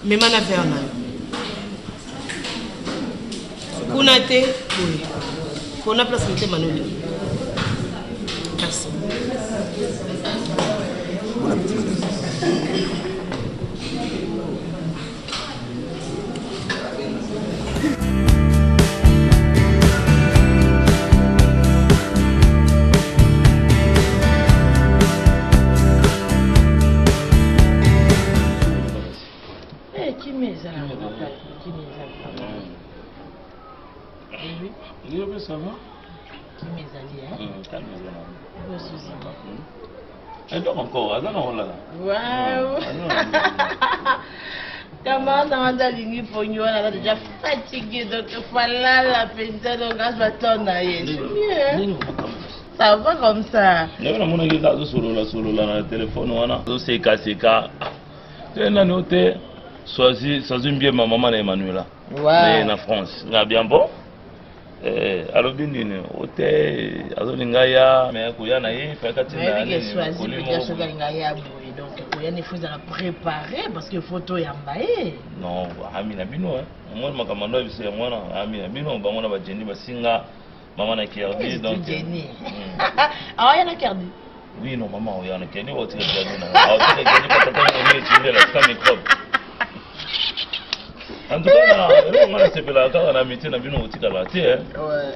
Mema na faire ngai. Kuna te oui. Kuna place nte manoli. Merci. Bon appétit madame. Ça va? Qui mes alliés, hein? Elle dort encore, elle dort là. Waouh! Comment ça m'a dit pour nous, on a déjà fatigué, donc il faut la penser, donc grâce à ton aïe. Ça va comme ça. Il y a un qui est sur le téléphone, c'est cassé. Tu as noté, soit bien ma maman Emmanuela. Ouais. En France. Bien bon? Alors bien hôtel azolingaya mais kuyana ye fakati na mais choisi bien sûr ngaya boy donc kuyana faut la préparer parce que photo yambaye non amina bino moi makamando biso ya mwana amina bino bangona ba jeni basinga maman na Kerdi donc jeni ah yana Kerdi oui non maman yana Kerdi au tir jeni na au tir jeni pas tant on est tué la star microbe. En tout cas, on a fait la carte, on a mis dans une petite calatie.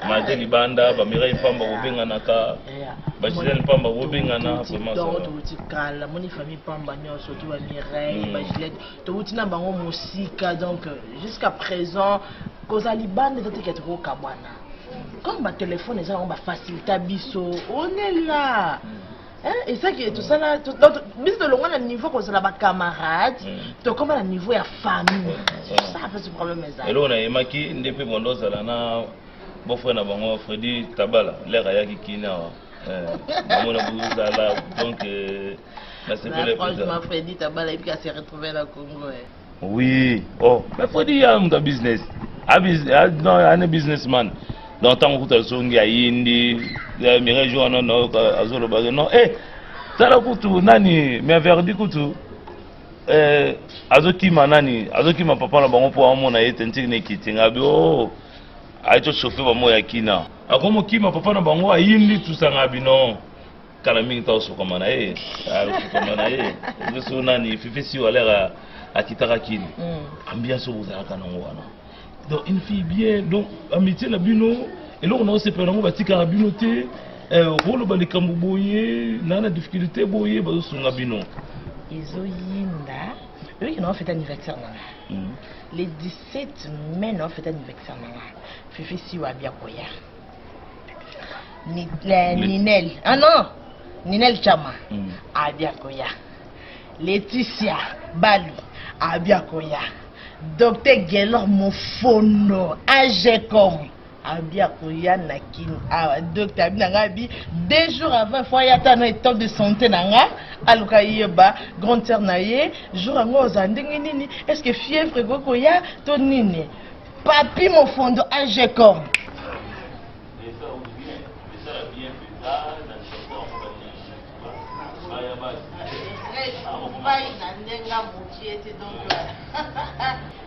Maté libanda, bamira ipamba ubinga naka, bajile ipamba ubinga na. Vraiment ça. Donc tu cala, mon famille pamba nyo surtout à Mireille, bajile. Tu tina bango musique donc jusqu'à présent, cause à libanda tu t'es trop kabwana. Comme ma téléphone les gens on va faciliter biso, on est là. Hein? Et ça qui est tout ça là, mais de loin à niveau comme ça là, camarades, tu comme à niveau à famille. Ça fait ce problème ça. Et là on a émaqué depuis mon dos là na, bon frère na bango Freddy Tabala, l'air à yaki kina. On a beaucoup ça là, donc là c'est pas le plus. Franchement Freddy Tabala il peut se retrouver dans le Congo. Oui, oh, mais Freddy a un business, non un businessman. Dans le temps où tu as sonné à Indi, mes régions non, azolo bagé non. Ça la kutu nani, mais verdi kutu. Azoki manani, azoki ma papa na bango pour amona ete ntine kitinga bio. Aito chauffeur ba moya kina. Akomo ki ma papa na bango Indi tout ça ngabino. Kala mingi ta so komana komana Ngeso nani fifesi wala a kitaka kini. Ambiance bozala kana ngwana. Donc une fille bien, donc amitié la bino, et là on a aussi pris batika la binoté, rôle ba les kamboboye, nana difficulté boye ba so ngabino. Izoyinda, eux qui ont fait anniversaire nana. Les 17 mai ont fait anniversaire nana. Fifi siwa bien koya. Ninel, ah non, Ninel Chama, a bien koya. Laetitia Balu, a bien koya. Docteur Gelor Mofono, Agecom, Abiakoya Nakin, Docteur Abinangabi, 2 jours avant, Foyata no état de santé nanga, Alukayeba, Grand Ternaye, jour en gros, Zandingini, est-ce que fièvre Gokoya, Tonine, Papi Mofondo, Agecom.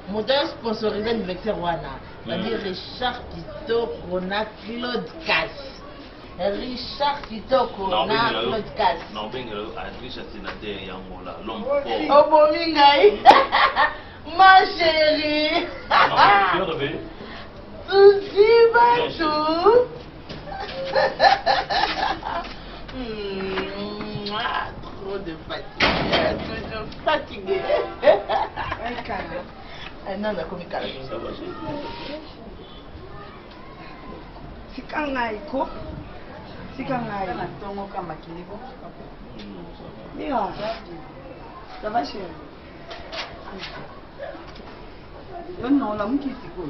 Monteur sponsorisé l'anniversaire Wana. C'est-à-dire Richard Kitoko na Claude Casse. Richard Kitoko na Claude Casse. Non, ben Richard Sénateur Yangola, l'homme fort. Oh mon mingai. Ma chérie. Souci Batou. trop de fatigue. Toujours fatigué. Non, non, comme ça va. Sika ngai ko. Sika ngai. Tongo kama kiliko. Mira. Ça va chérie? Non, la mukisi ko.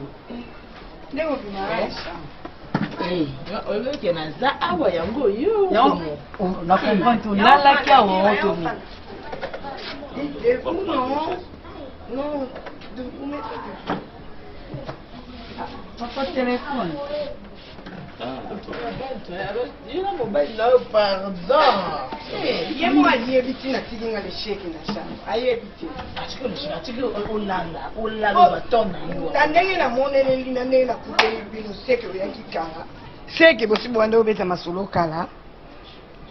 Ndeko binaisha. Oyoke naza awa yango yo. Na comprendre tout lala kia o to mi. Non, de vous mettre. Papa téléphone. Pardon. Ye mo aye biti na tiginga le shake na shamba. Aye biti. Atiko olala batona yo. Tandenge na monene lina nena kuteli bino seke ya kikanga. Seke bosi bwanda obeta masolo kala.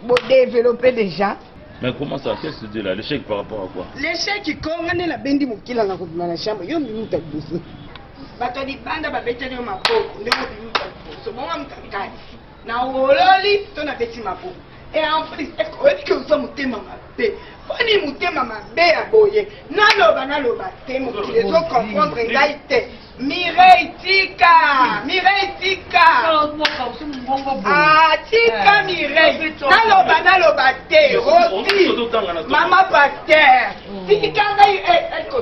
Bo développer déjà. Mais comment ça? Qu'est-ce que tu dis là? L'échec par rapport à quoi? L'échec qui kongane la bendi mukila na kubima na shamba. Yo minuta biso. Bato di banda babeteli yo mapoko. Ndeko minuta biso. Bonga mtakali. Na ololi to na beti mapoko. Et en plus, est-ce que vous sommes mutema mabe? Fani mutema mabe ya boye. Naloba te mukile so comprendre ngai te. Mireille Tika! Ah, Tika Mireille! Naloba te, Rosi! Mama Pater! Tika ngai,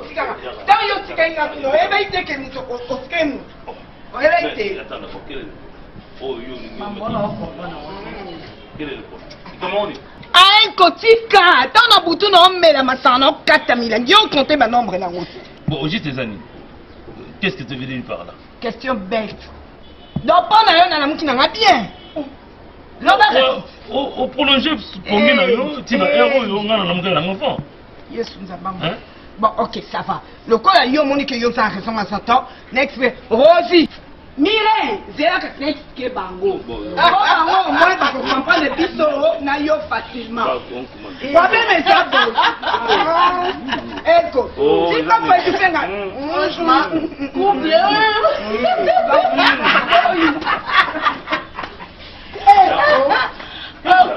Tika nga. Dans yo Tika nga bino, ebe ite ke muto oskemu. Ebe ite. Quel est le problème? Comment on dit? Ah, Tika! Dans na butu na omela masana 4000. Yo compter ma nombre na route. Bon, juste tes amis. Qu'est-ce que tu veux dire par là? Question bête. Donc, pas na na muki na bien. Au prolonger, combien na tu vas héros yo ngana na muki na enfant. Yesu nzabamba. Bon, OK, ça va. Le coup là yo moni que yo ça raison à Satan. Next Rosie. Mireille, zela ka next ke bango. Bango, moi ça comprend le biso na yo facilement. Problème est ça. Eko. Si pas pas tu fais nga. Couple.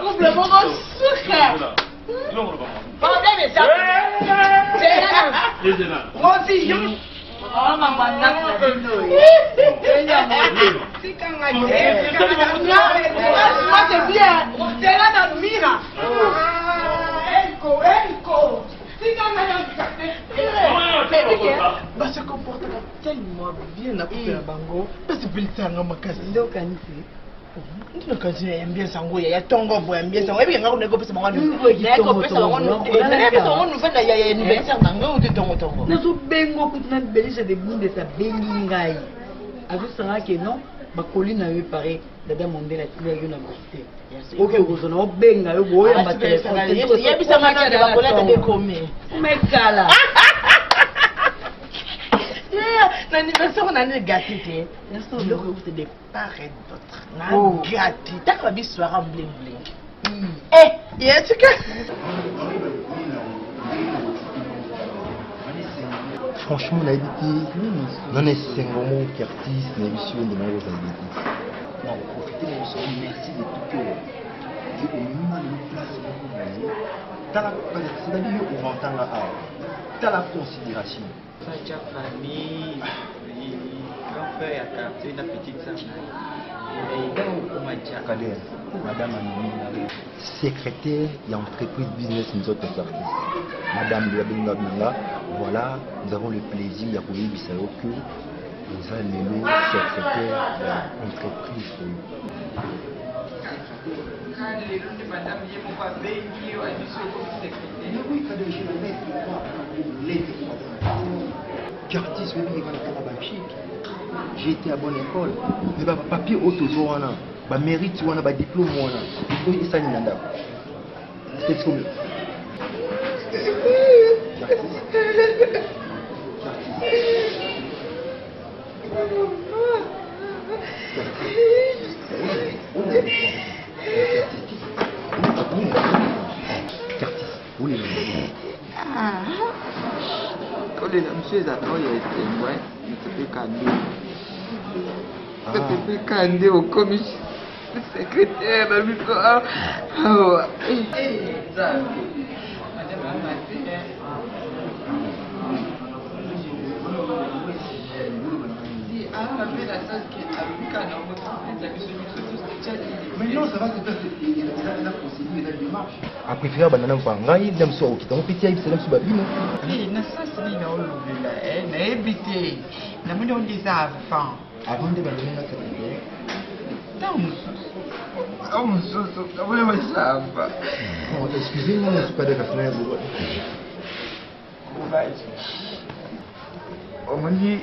Couple mon sucre. Problème est ça. Rosie, yo. Oh, maman, c'est bien. C'est là dans le mira. Elko. Bah, se comporte tellement bien à couper la bango. Parce que c'est un homme qui ndio bien sango ya tongo bo bien sango ebi ngako nego pesa mangwana nego pesa mangwana pesa mangwana fanda ya anniversaire nango de tongo nazo bengo kutina belisa de binde sa belingai azo sanga ke non bakoli na yo paré dada mondela tili yo na côté OK ozona obenga yo boya ba téléphone ya bisa maka de bakola de comer mekala l'anniversaire on a né gâté te c'est le route de part et d'autre na gâté ta va bi soir en bling bling yes que franchement on a dit non est c'est un moment qui artiste mais monsieur de moi vous avez dit non profitez de ce merci de tout cœur et au minimum de place t'as la c'est-à-dire qu'on entend là t'as la considération Fatia famille, grand frère à quartier, la petite sœur. Madame Annie, secrétaire et entreprise business nous autres artistes. Madame Biabenga Banga, voilà, nous avons le plaisir de vous dire que nous allons le secrétaire de l'entreprise. Curtis, j'ai été à bonne école. Mais bah, papier auto, bah, mérite, bah, diplôme, il s'en est là. C'est ce que Kole na monsieur Zato ya etengwa mtope kande. Mtope kande au commissaire secrétaire na biso. Mais non, ça va te faire la procédure et la démarche. Après, frère, banana mpanga, il aime ça au qui t'en petit avec cela sous babine. Eh, na ça c'est ni na olobela, na ebité. Na moni on des avant. Avant de banana na tête. Excusez-moi, je ne suis pas de la fenêtre. On m'a dit,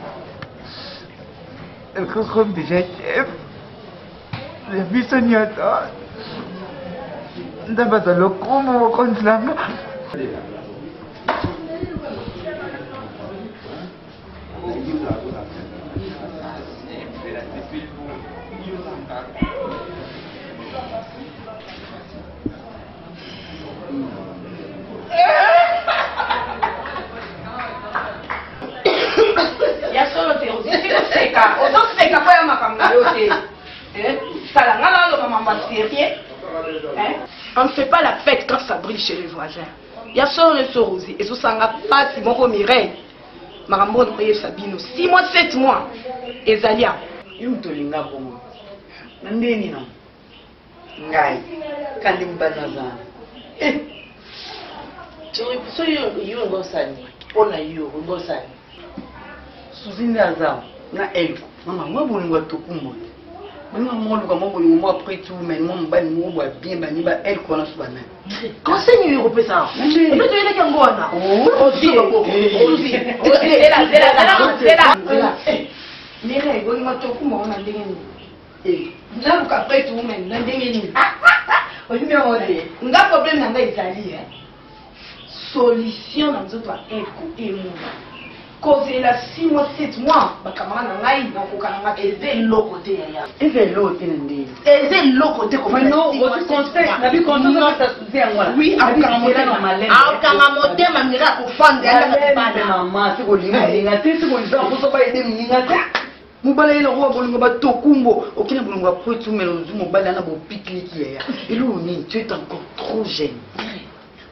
elle comme déjà chef. La vie sognata. D'abord, le comment on compte là. Ya solo te oseka oseka kwa ya makambo yote sala ngala lo mama sérieux on ne fait pas la fête quand ça brille chez les voisins. Ya solo le sorosi et sanga pas si moko Mireille makambo no ye Sabino 6 mois 7 mois ezalia yumtolinga bongo nandeni no ngai kandi mbanaza so yo ngosani ona yo ngosani suzini azao na elko mama moi bolingo tokumbo mama molu kama bolingo moi après tout mais moi mbani mo boa bien bani ba elko na subana conseil européen ça et puis tu es là ngona Mira, igual me tocó como una ndenge. Nda ka après tout mais ndenge ni. Oyi me ode. Nga problème na nga ezali solution na nzoto eko emu. Cause la 6 mois 7 mois bakamara na ngai na kokanga eze lokote ya. Eze lokote ndenge. Eze lokote comme non, votre conseil na bi conseil ça soutien ngwana. Oui, akanga motema malema. Akanga motema mira ko fande ala bana. Mama, siko linga, tisi ko nzo ko so ba ede minga ta. Mobala ile ngo bolingo ba tokumbo, okina bolingo ba poitou melozu mobala na bo pique-nique ya. Elo ni, tu es encore trop jeune.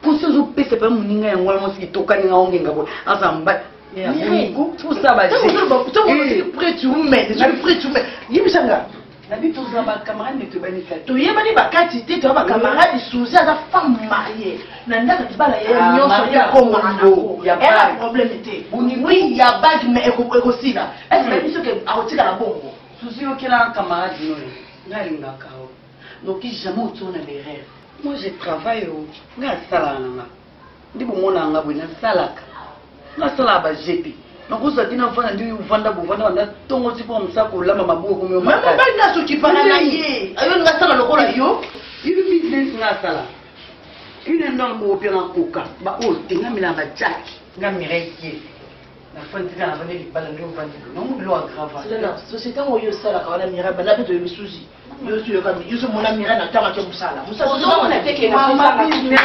Pour ce zo pese pa muninga ya ngwana mo sitoka ninga ongenga bo. Azamba ya bongo, tout ça ba je. Tu prêt tu mets, tu prêt tu mets. Yibisanga. Nabi tous ba camarade ne te banisa. To yebani ba kati te to ba camarade souzi za femme mariée. Nanda ka tibala ya nyonso ya komando. Ya ba problème était. Oui, ya bag mais eko sila. Est-ce que biso ke aotika la bongo. Souzi okela camarade no. Ngalinga kao. Donc jamais autour na les rêves. Moi je travaille au nga sala nanga. Ndibo mona nga bwina salaka. Nga sala ba jepi. Nakuza dina mfana ndio uvanda buvanda wanda tongo tipo msako lama mabuo kumyo mama bali naso kipana na ye ayo ngasala lokola yo ibi business ngasala ine ndo mo pia na koka ba o tinga mila ba jack nga mireke na fantika na bane libala ndio vandi no mo lo agrava la société mo yo sala ka wana mira bana beto yo suji yo su yo kami yo so mona mira na tanga ke musala musala na teke na business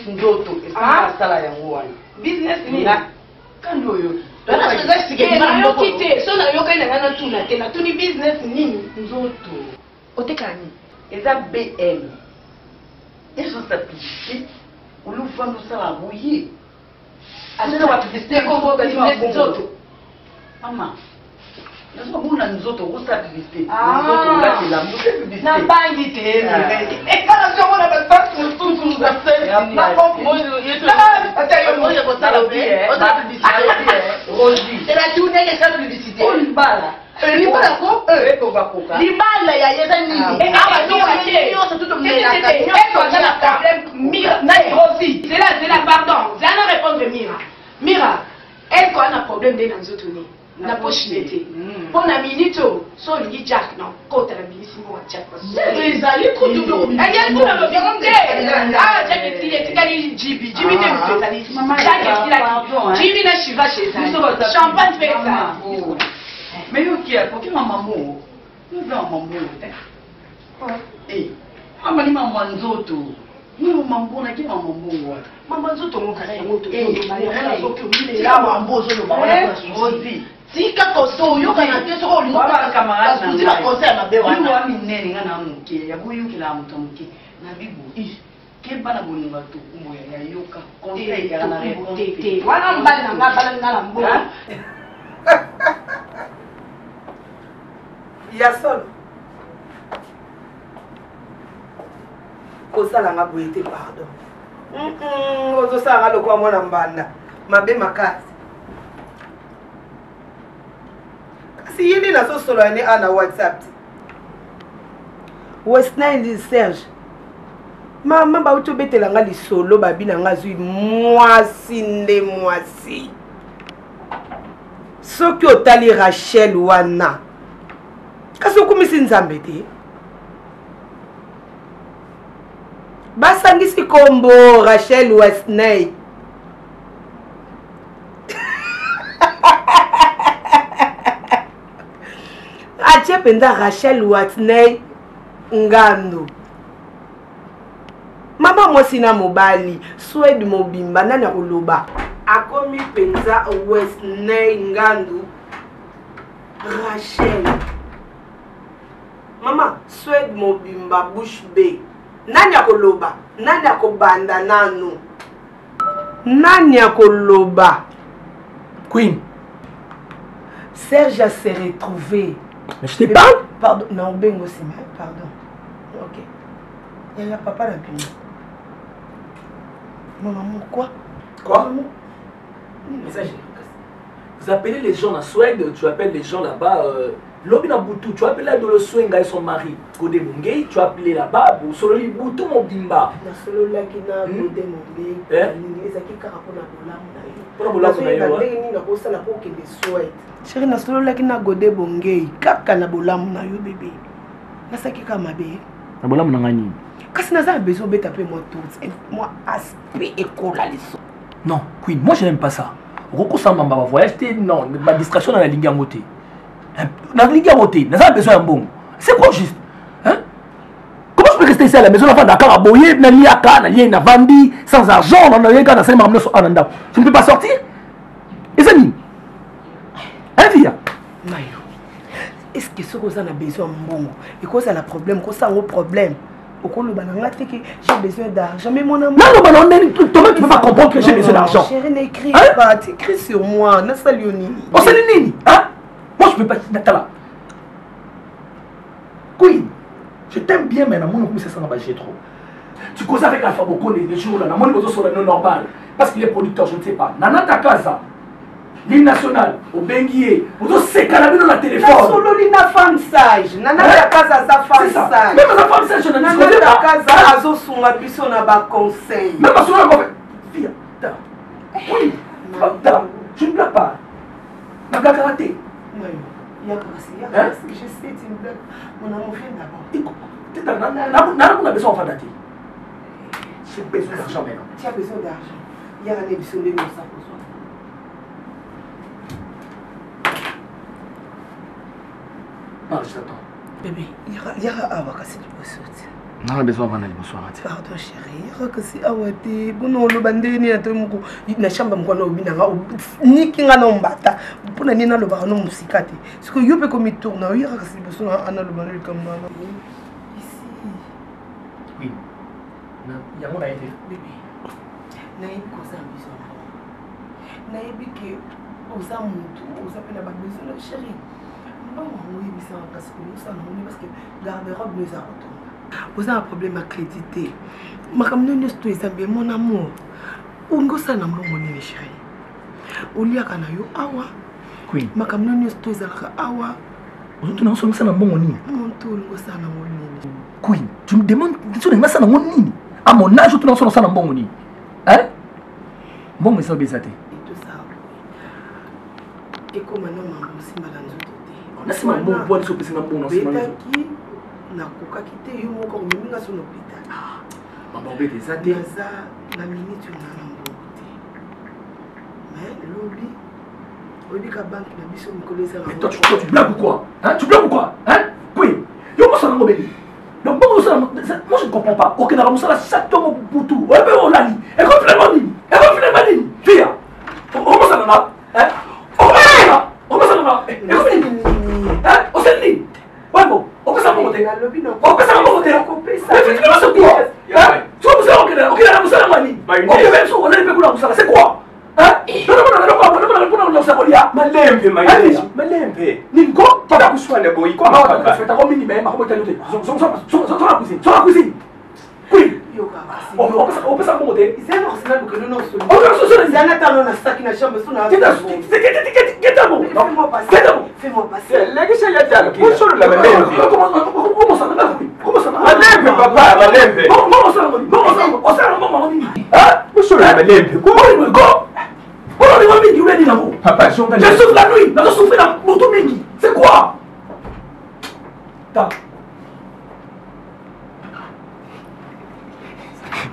ndoto esa sala ya ngwani business ni kando yo bana sika na kite so na yo kana ngana tuna tena tuni business nini nzoto otekani eza BM eso sa publicité olufando sala boye asena wa publicité ko business nzoto mama nazo mona nzoto ko sa publicité nzoto ngati la publicité na bangi te kana sio mona ba pas tout za faire na pompo yeto ata yo mo ko sala be o da publicité Rosie c'est la tournée de sa publicité on bala libala ko ko bakoka libala ya yeza nini aba to ate yo sa tout mena ka eto na problème mira na Rosie c'est là pardon j'ai à répondre mira elle ko na problème de dans autres ni na possibilité pour na minito so li jack non kota la minissimo wa jack parce que ezali ko double elle ko na le viande ah jack est tikali jibi ne me ezali jack est jibi na shiva chez ça champagne fait ça mais yo qui a pour qui maman mo nous maman mo mama ni mama nzoto ni mambo na ki mama mo mama nzoto mo kana moto na soki umile la mambo zo lo mama Rosie tika koso yo kana te soko lingo ba camarade na tika koso ya mabe wana yo ami nene ngana muke ya boyu kila mtu muke na bibu ke bana bolinga to kumbo ya yoka conseil ya na réponse wana mbali na ngabala ngala mbo ya solo kosalanga boye te pardon ozosalanga lokwa mwana mbanda mabe makasi kasi ye nde nazosolola ne ana whatsapp te westnile serge mama bauti obetelanga lisolo babi nanga zwi mwasi nde mwasi soki otali Rachel wana kasi okumisi nzambe te basangisi kombo Rachel Westney atie penda Rachel Westney ngando mama mwasi na mobali Swede mobimba nani akoloba akomi penza Westney ngando Rachel mama Swede mobimba Bush Bay nani akoloba nani akobanda nano nani akoloba Queen Serge s'est retrouvé. Mais je t'ai pas. Pardon, non, bengo c'est mal, pardon. Ok. Il y a papa là puis. Maman, quoi? Quoi? Message. Vous appelez les gens en Suède, tu appelles les gens là-bas. Lobina Boutou, tu appelles là de le Swenga et son mari. Godé Mungé, tu appelles là-bas. Sololi Boutou mon bimba. Na solo la kina Godé Mungé. Ezaki karakona bolamuna. Chérie, na solo la kina Godé Mungé. Kaka na bolamuna yo bébé. Nasaki kama be. Na bolamuna ngani. Kasi naza besoin de taper moi tout. Moi aspect école à l'issue. Non, Queen, moi je n'aime pas ça. Roko Samba va voyage, non, ma distraction dans la ligne à côté. Dans la ligne à côté, n'a pas besoin d'un bon. C'est quoi juste? Hein? Comment je peux rester ici à la maison, l'enfant d'accord à boyer, n'a ni à Ka, n'a ni à Vandi, sans argent, on n'a rien qu'à dans le sur Ananda. Tu ne peux pas sortir? Et c'est ni? Hein, fille? Mayo, est-ce que ce que ça a besoin de bon? Et quoi ça a un problème? Quoi ça a un problème? J'ai besoin d'argent, mais mon amour. Non, non, non, toi-même tu peux pas comprendre que j'ai besoin d'argent. Chérie, n'écris pas, tu écris sur moi. Nassalioni. Oh, c'est Nini, hein? Moi je peux pas. Natala. Queen, je t'aime bien, mais mon amour, c'est ça, j'ai trop. Tu causes avec Alpha Boko les jours là, mon amour, c'est non normal. Parce qu'il est producteur, je ne sais pas. Nana Takasa. L'île nationale, au Benguier, vous avez ces canapés dans la téléphone. La solo l'ina femme sage. Nana Takasa sa femme sage. Même sa femme sage, je n'ai pas. Nana Takasa azo sunga biso na ba conseil. Même ma soeur m'a fait. Fille, oui, je ne blague pas. Ma karaté. Je sais, tu me blagues. Mon amour vient d'abord. On a besoin d'enfants d'athée. J'ai besoin d'argent maintenant. Tu as besoin d'argent. Il y a un émission de nous, ça pour toi. Non, je t'attends. Bébé, il y a un vacances du bossot. On a besoin d'un bonsoir. Pardon chérie, il y a kasi awate. Bono lo bandeni na to muko na shamba mkwana obina nga niki nga no mbata. Pona nina lo ba no musikate. Siko yope ko mi tourna, il y a kasi bosso ana lo baneli comme moi. Ici. Oui. Il y a mon aide. Bébé. Naïb ko sa biso. Naïb ke oza mutu, oza pena ba besoin chérie. Non, oui, mais c'est un casse parce que garde-robe nous a retourné. Vous avez un problème à créditer. Je suis bien mon amour. Où est-ce que vous chérie? Où est-ce que vous awa? Queen. Je suis awa. Vous êtes ensemble ça na bon nini? Queen, tu me demandes tu n'es ça na mon nini? À mon âge tu n'es ensemble ça na bon nini? Hein? Bon mais ça bezate. Et tout ça. Et comment non maman aussi malade. Nasema bon boîte sur pesa na bon nasema. Betaki na koka kite yo moko minga sur l'hôpital. Maman bébé ça te na minute na mbote. Mais lobby obi ka banque na biso mikolo ça. Mais toi tu blagues ou quoi? Hein? Tu blagues ou quoi? Hein? Oui. Yo mo ça na ngobeli. Donc bon ça moi je ne comprends pas. OK na ramusa la chaque tomo pour tout. Ouais ben on l'a dit. Et comme finalement dit. Et comme finalement dit. Fille. On ça na. Hein? On ça na. Hein? On s'est dit. Ouais bon. On peut ça mon côté. On peut ça mon côté. Mais tu veux c'est quoi? Hein? Tu vas vous OK la ramusa la mani. OK même ça on a les pécoulas ça c'est quoi? Hein? Non. sakolia malembe Allez, malembe ningo tada kuswana boy ko ma feta ko mini me ma ko tanote so la cuisine so la cuisine oui on peut ça monter c'est non c'est là que nous nous sommes on va se c'est un attendant na sac na chambre sous na fais-moi passer legisha ya tano kusolo la malembe comment ça malembe papa malembe comment ça ah kusolo la malembe go papa, je souffre la nuit, je souffre la moto mingi. C'est quoi?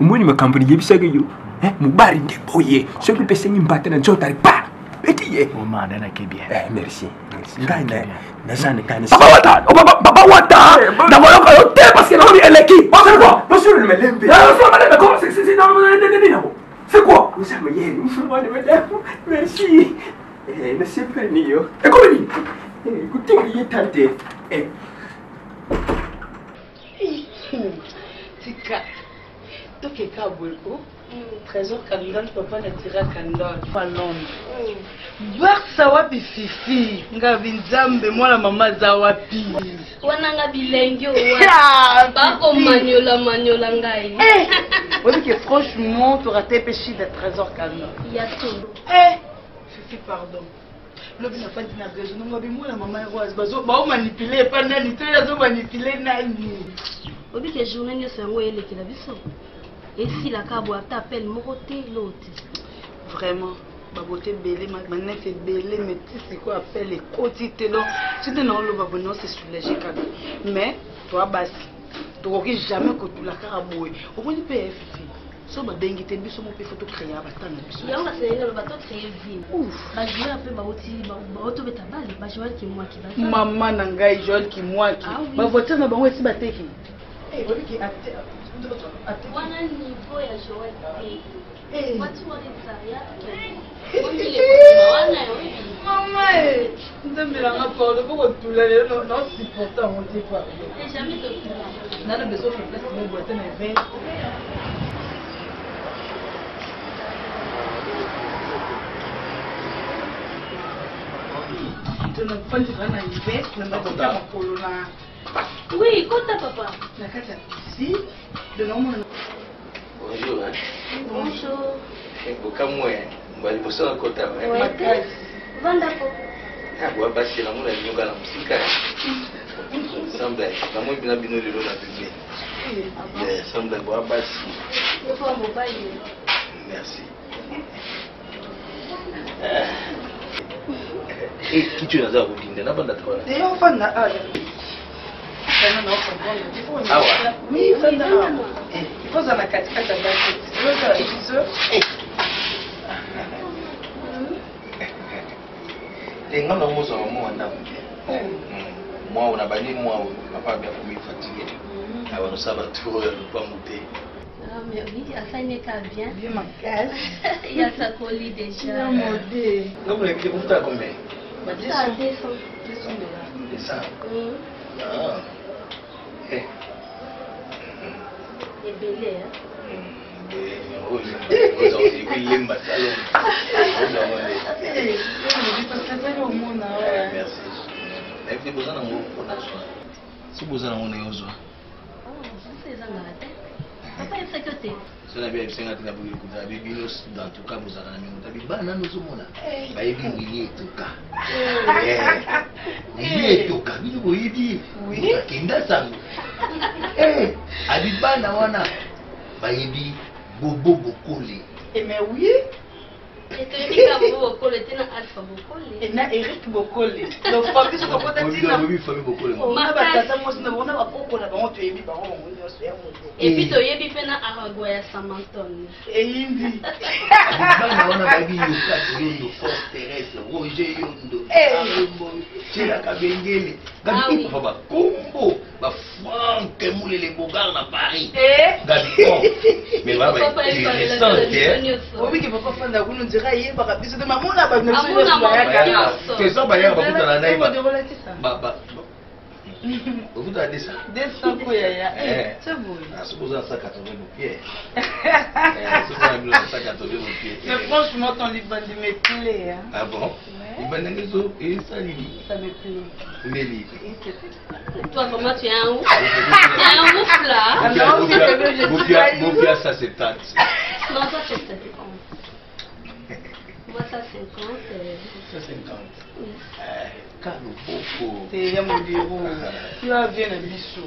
Umoni makampuni yebisage yo. Mubari ndeboye. Soki pese nyimbate na njota pa. Etiye. Omanda na kebie. Merci. Ngana. Nazana ngana. Baba wata. Na moyo ka yote parce que na eleki. C'est quoi? Monsieur le melembe. Comment c'est non. C'est quoi? Vous savez, merci. Merci pas Nio. Et comment dit? Écoutez, il est tenté. Tika. Toke kabweko. Trésor Kandal papa na tira Kandal pa Londres. Barsa wapi fifi? Ngabi nzambe mwana mama za wapi? Wananga bilengyo wa. Bako manyola ngai. Oui que franchement tu raté péché de Trésor Kandal. Yato. Fifi pardon. Lobi na pas dit na raison ngabi mwana mama Rose bazo ba manipuler pas nani to yazo manipuler nani. Obi que journée nyo sango ele kila biso. Et si la cabo t'appelle Moroté l'autre. Vraiment, baboté belé, maintenant fait belé, mais tu sais quoi appelle les quotités donc. Si tu n'as pas le c'est soulagé quand même. Mais toi basi, tu n'auras jamais que tu la caraboué. Au moins tu peux faire. So ba bengi te biso mo pe photo créer abatana biso. Yanga c'est le bateau créer vie. Ouf, ba jouer un peu ba auto beta balle, ba jouer qui moi qui ba. Maman na ngai Joel qui moi qui. Ba voiture na bango esi bateki. Eh, oui qui Wana niveau ya Joel te. Watu walizaya. Maman, nzambe la ngapolo poko tulale non supportant on dit pas. Et jamais de Nana besoin de place mon boîte na 20. Tu n'as pas dit vraiment une veste, mais tu as makolo na. Oui, kota papa. Na kata si de nom. Bonjour. Bonjour. Bokamwe, mbali bosana kota. Ouais. Vanda po. Kwa basi la muna nyonga na musika. Semble, la moi bina bino lelo na bébé. Semble kwa basi. Il faut un mobile. Merci. Qui tu as oublié na banda toi? Et on va na ah. Ah ouais. Oui, il faut ça la katikata basi. Tu veux ça la Tenga na mozo wa mwana. Moi on a bani moi papa bien pour me fatiguer. Alors nous ça va tout pas monter. Ah mais oui, afin qu'à bien. Bien ma casse. Il y a sa colis déjà. Modé. Comme les qui vous t'a combien? Ça descend. C'est ça. Ah. Eh. Et belé hein. Merci. Mais vous en avez si vous en avez besoin. Papa est sécurité. Cela bien c'est ngati na buli kuza bibinos dans tout cas vous allez nous tabi bana nous mona. Ba yebi wili tout cas. Wili tout cas, bibi boyibi. Oui. Kenda sango. Abi bana wana ba yebi bobo bokole. Mais oui. Et tu dis que Bokole était dans Alpha Bokole. Et na Eric Bokole. Donc Fabrice Bokole tina. Oui, famille Bokole. Ma tata moi na bona ba koko na bango to yebi ba ngo nyonso ya mo. Et puis to yebi pe na Aragoya Samanton. Et indi. Bana wana ba yebi yoka yondo force terrestre Roger yondo. Tira kabengele. Gabi papa ba kombo ba Franck Moulele Bogar na Paris. Gabi. Mais va ba oui qui papa fanda kuno ndira yeba kabisa de mamona ba que ça ba yaba kuta na naiba. Ba Vous avez dit ça 200 quoi, c'est beau. C'est pour ça 180 pieds. Mais franchement, ton Liban me plaît. Ah bon? Liban et ça me plaît. Nelly. Toi, comment tu es un ouf? Tu es un ouf là. Mon ça c'est tante. Non, ça c'est 50. Moi, ça 50. Ça 50. Calme beaucoup. C'est mon Dieu. Tu vas bien à Bissou.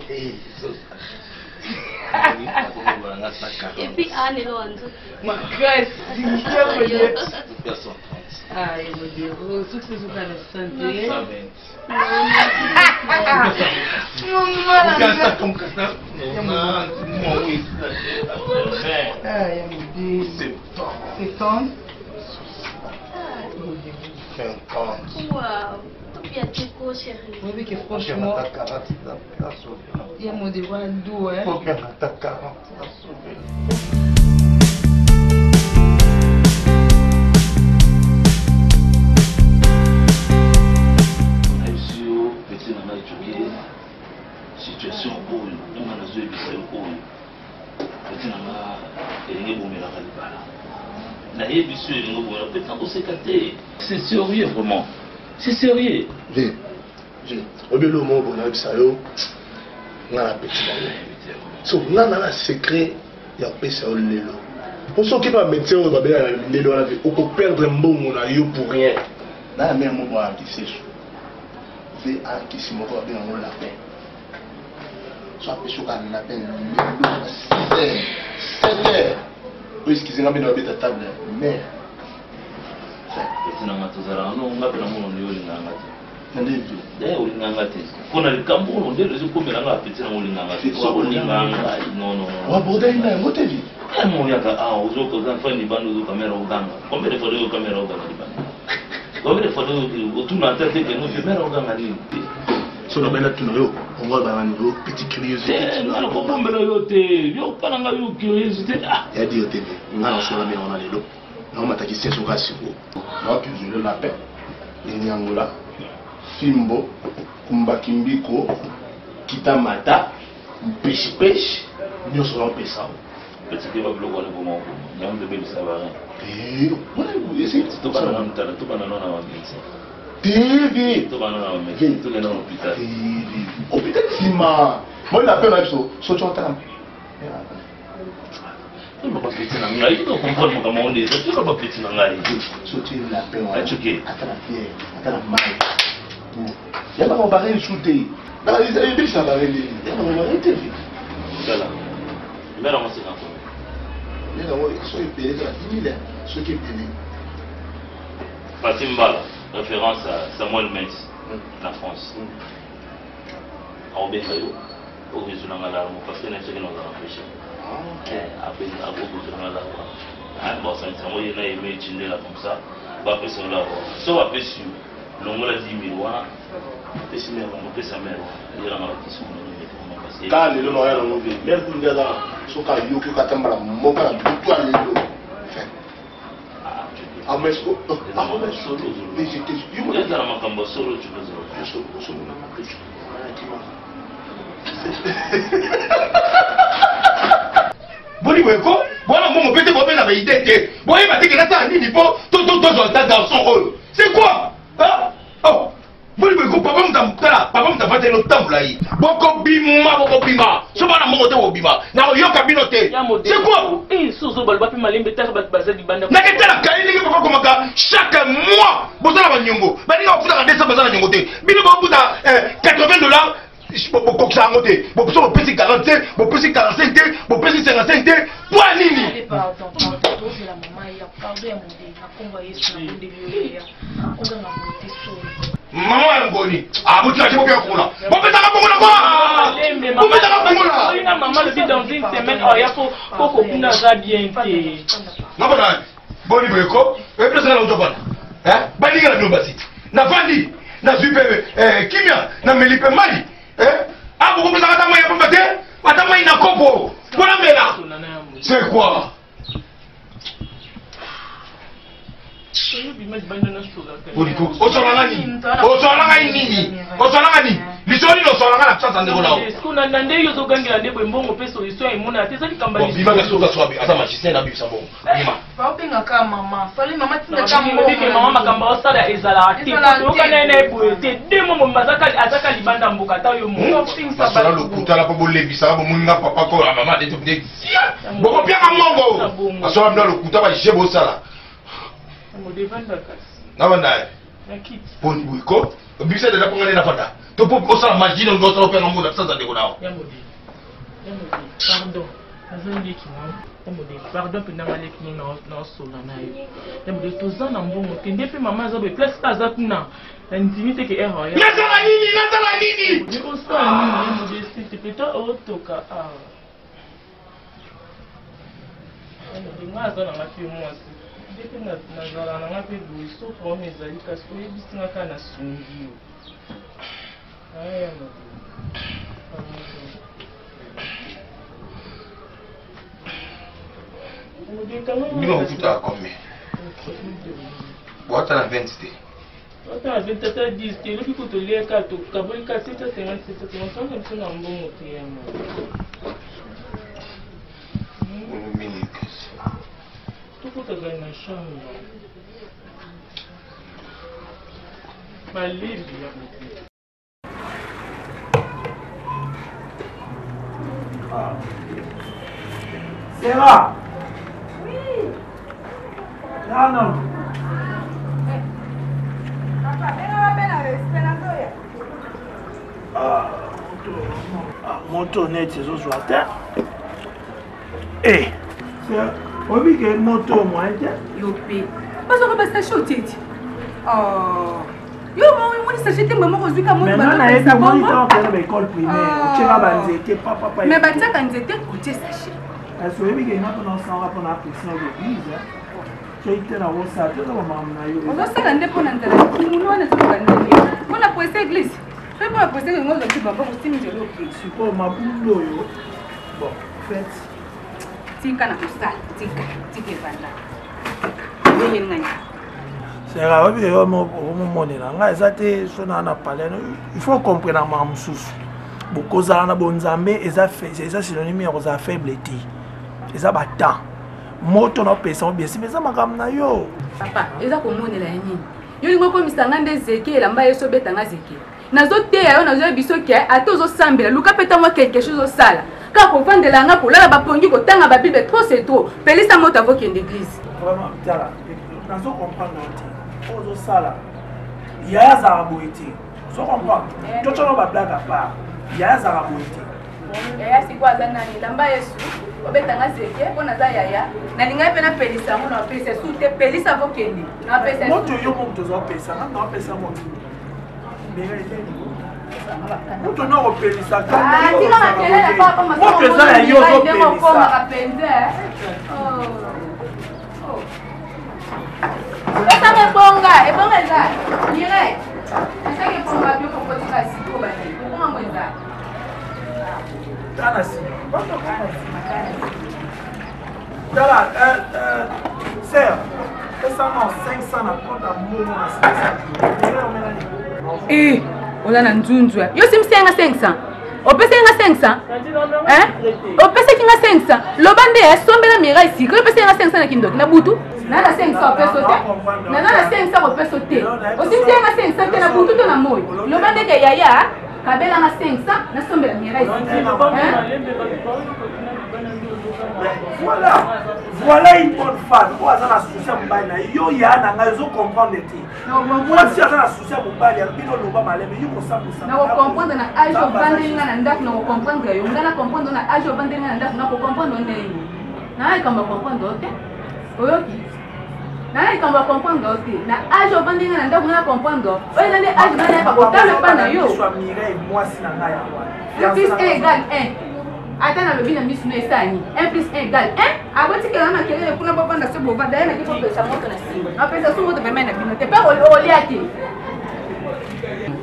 Et puis Anne et Lorenzo. Ma grâce, personne. Ah, mon Dieu, tout ce que vous avez santé. Waouh, tu as été quoi, chérie? Oui, que franchement, il y a mon devoir doux, hein. situation oyo nga nazoyebisa yo oyo peti nanga elenge bomelaka libala nayebi so elenge bomela peti nakoseka te. C'est sérieux vraiment, c'est sérieux. obelo moko nayebisa yo nga na peti bango so nga nanga secret ya kopesa yo lelo po soki bamédecin oyo babelaka lelo wana te okoperdre mbongo na yo pour rien. naya mea moko ankisi ve ankisi moko babengango lapin so apesi okana lapin lelo na 6 heures 7 heures oyo eskizinga mbeno babeta table mer peti nanga tozalaka no nga mpe na mono nde olinganga te olinganga te mpona likambo oyo nde ezokomelanga apeti nango olinganga te olinganga wabordeli na yango te vi moyaka ozokoza mfa libanda ozokamera oganga combien de fois oyo kamera oganga libanda combien de fois otuna ata te kengo mera oganga nini te so nabela tuna yo ongo bangani yo petit curiosité ngana kobombela yo te yo pananga yo curiosité ya di yo te nga na sola mena wana lelo na mataki senso ka siko na cuisine le lapin inyangola fimbo kumbakimbiko kitamata mpeshe nyonso na pesa petike babiloko wana bomoko yango nde belisa barin tokana nona bamedecin TV. Hôpital Sima. Moi la peine biso. So tu entends. Non pas petit na ngai, tu comprends comment on dit. Tu pas petit na ngai. So tu la peine. Achuke. Atala pierre, atala mai. Ya ba barrer shooter. Na les bilis ça barrer. Ya ba barrer TV. Voilà. Mais là on s'est encore. Mais là on so payé la 10 000 ce qui est payé. Fatimbala. Référence à Samuel Metz, la France. En Bécayo, au résultat de la parce que nous avons réfléchi. Après, à beaucoup de gens là. Bon, ça moi, il y a aimé Chindé là comme ça. Va passer sur la voie. Ça va passer sur l'on l'a dit, mais voilà. Passer mais on peut sa mère. Il y a un petit son. Quand les gens ont un mauvais, même pour les gars, ce cas yo que katambara, mon père a tout à l'eau. Ah mais solo mais j'étais il y a dans ma cambo solo tu peux solo boni weko bona mongo pete bo bena ba idée boye ba tekela ta nini po to garçon oyo c'est quoi hein oh boni weko papa mutafata no tambula yi boko bima so bana mongo te bo bima na yoka bino te c'est quoi suzo balba pe malembe ta ba bazali banda na ketela kaini ko komaka chaque mois bozala ba nyongo ba ninga futa ka desa bazala nyongo te bino ba buta $80 pour que ça monte pour so pesi 40 pour pesi 45 te pour pesi 55 te pour nini pardon c'est la maman ya pardon ya mon Dieu na komba Yesu na bonde biyo ya oza na bonte so maman ngoni buti ko bien kuna bon petaka bongo na quoi bon petaka bongo na ina maman le dit dans une semaine oh ya faut kuna za bien te ngabana boni beko e pesa na utopana bani ngala ndo basi na vandi na zupe kimia na melipe mali abo ko pesa kata mai pamba te ata mai na kopo bona mela c'est quoi Osolanga nini? Osolanga nini? solution ni nosala nga na absence ndeko nao. Sikuna nande yo zogangela ndebo mbongo pe solution imuna te zali kamba. Bon bima ka soka swabi ata magicien na bibisa mbongo. Bima. Ba openga ka mama. Fali mama tinda ka mbongo. Bike mama makamba osala ezala te. Toka nene boete demo mbazaka azaka libanda mboka ta yo mo. Basala lokuta la po bolebisa bo munga papa ko la mama de te. Boko bien ka mbongo. Basala mna lokuta ba jebo sala. Mo devanda kasi. Na banda. Nakiti. Poni buiko. Bibisa de la pongane na fanda. To po osala magine ndo osala pe ngamu na absence ndeko nao. Yamodi. Pardon. Azali kinwa. Pardon pe nanga leki na sola na yo. Yamodi toza na mbongo kende pe mama za be place kaza kuna. Na intimité ke erreur. Nazala nini? Ni osala nini yamodi s'il te plaît toi otoka ah. Yamodi ngaza na mapi mwasi. Depuis nazala na ngapi boy so pour ezali kasi oyebisi nga kaka na sungi yo. Aya yamodi. Bima ukuta combien? Bota na 20 te. Bota na 20 te 10 te. Loki kutolia ka to kaboli ka 750 comme ça na mbongo te ya mo. Mini kasi. Tuko taga na shamba. Malibi ya mo. Sarah. Oui. Non. Papa, venga bena esperando ya. Moto net ezozwa te. Eh. Obi ke moto mwanje. Yo pe. Bazo ba station tete. Oh. Yo mo station te mo ko zuka mo ba. Maintenant na esa mo ito ko na école primaire. Chira banzete papa. Mais ba tsaka nzete côté sachet. Est-ce que vous avez une pression de l'église? Tu as été dans vos salles, tu as été on va se rendre pour l'intérêt. Qui nous a dit on a posé l'église. Je vais pas poser le mot de tu vas pas poster mes jaloux. C'est pas ma boule. Bon, faites. Tika na kusal, tika banda. Oui, ngani. C'est grave, il y a un moment là, il faut comprendre ma moussous. Beaucoup de bonzambe, c'est synonyme de faible. Eza bata moto na pesa bien si meza makamna yo papa eza komonela nini yo lingo ko misanga ndezeke la mba yeso betanga zeke nazo te yo nazo biso ke atozo sambela luka peta moi quelque chose au sala ka ko vandela nga ko la ba pongi ko tanga ba bible trop c'est trop pelisa moto avoke l'église vraiment tala nazo comprendre nti ozo sala ya za boiti so comprendre toto no ba blague à part ya za boiti yaya sikwa zana ni lamba yesu obetanga zeke pona za yaya na linga pe na pelisa mo na pesa su te pelisa vokende na pesa moto yo mo tozo pesa na pesa mo mbere moto no ko pelisa ka ah tika na kelele papa ma moto za ya yo zo pelisa ko ma penze esa me bonga e bonga za dire esa ke bonga bio ko potika siko ba ni ko ma mwenza Dala, sir, essa não 500 na conta mumo na 500. Eh, ola na nzunzu. Yo simsenga 500. Opesenga 500? Opese kinga 500. Lobande sombela mira ici. Ko opesenga 500 na kindoki na butu? Na 500 opeso te. Na 500 opeso te. Osimsenga 500 te na butu to na moyo. Lobande ke yaya kabela na 500 na sombela mira ici. Voilà une bonne femme. Moi, ça n'a souci à mon bail. Yo, ya na nga zo comprendre ti. Moi, si ça n'a souci à mon bail, bino loba maleme, yo ko sa na ko comprendre na âge au vandenga na ndako na ko comprendre yo ngana comprendre na âge au vandenga na ndako na ko comprendre ndenge. Na ai kamba comprendre te. Oyoki. Na ai kamba comprendre te. Na âge au vandenga na ndako na comprendre. Oyo na âge na pas ko tala pa na yo. Soit Mireille, moi si na nga ya wa. 1 + 1 = 1. Attends, le bien mis mais ça ni 1 + 1 = 1. Avant que la maquille pour na papa na se bova d'ailleurs na ki ko pesa moto na si. Na pesa su moto pema na bino te pa oliati.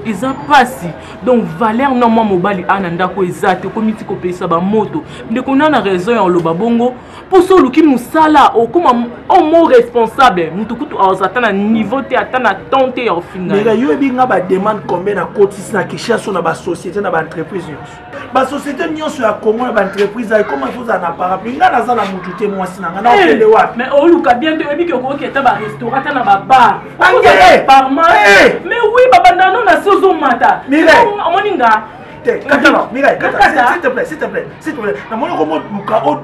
eza pasi donc valeur na mwa mobali ana ndako eza te komiti kopesa bamoto ndeko na raison ya oloba bongo mpo so oluki mosala okoma omo responsable mutu kutu azata na niveau te ata na temps te ya ofinga mais yo ebinga bademande combien na kotisi na kishaso na basociété na baentreprise nyonso basociété nyonso ya Congo na baentreprise ayi koma efoza na parapluie nga naza na mutu te mwasi na nga na okende wapi mais oluka bien te oyebiki okoki ata barestaurant ata na babar parma mais oui babandano na si ozomata omoni nga Mireille, s'il te plaît. Na moni komo luka au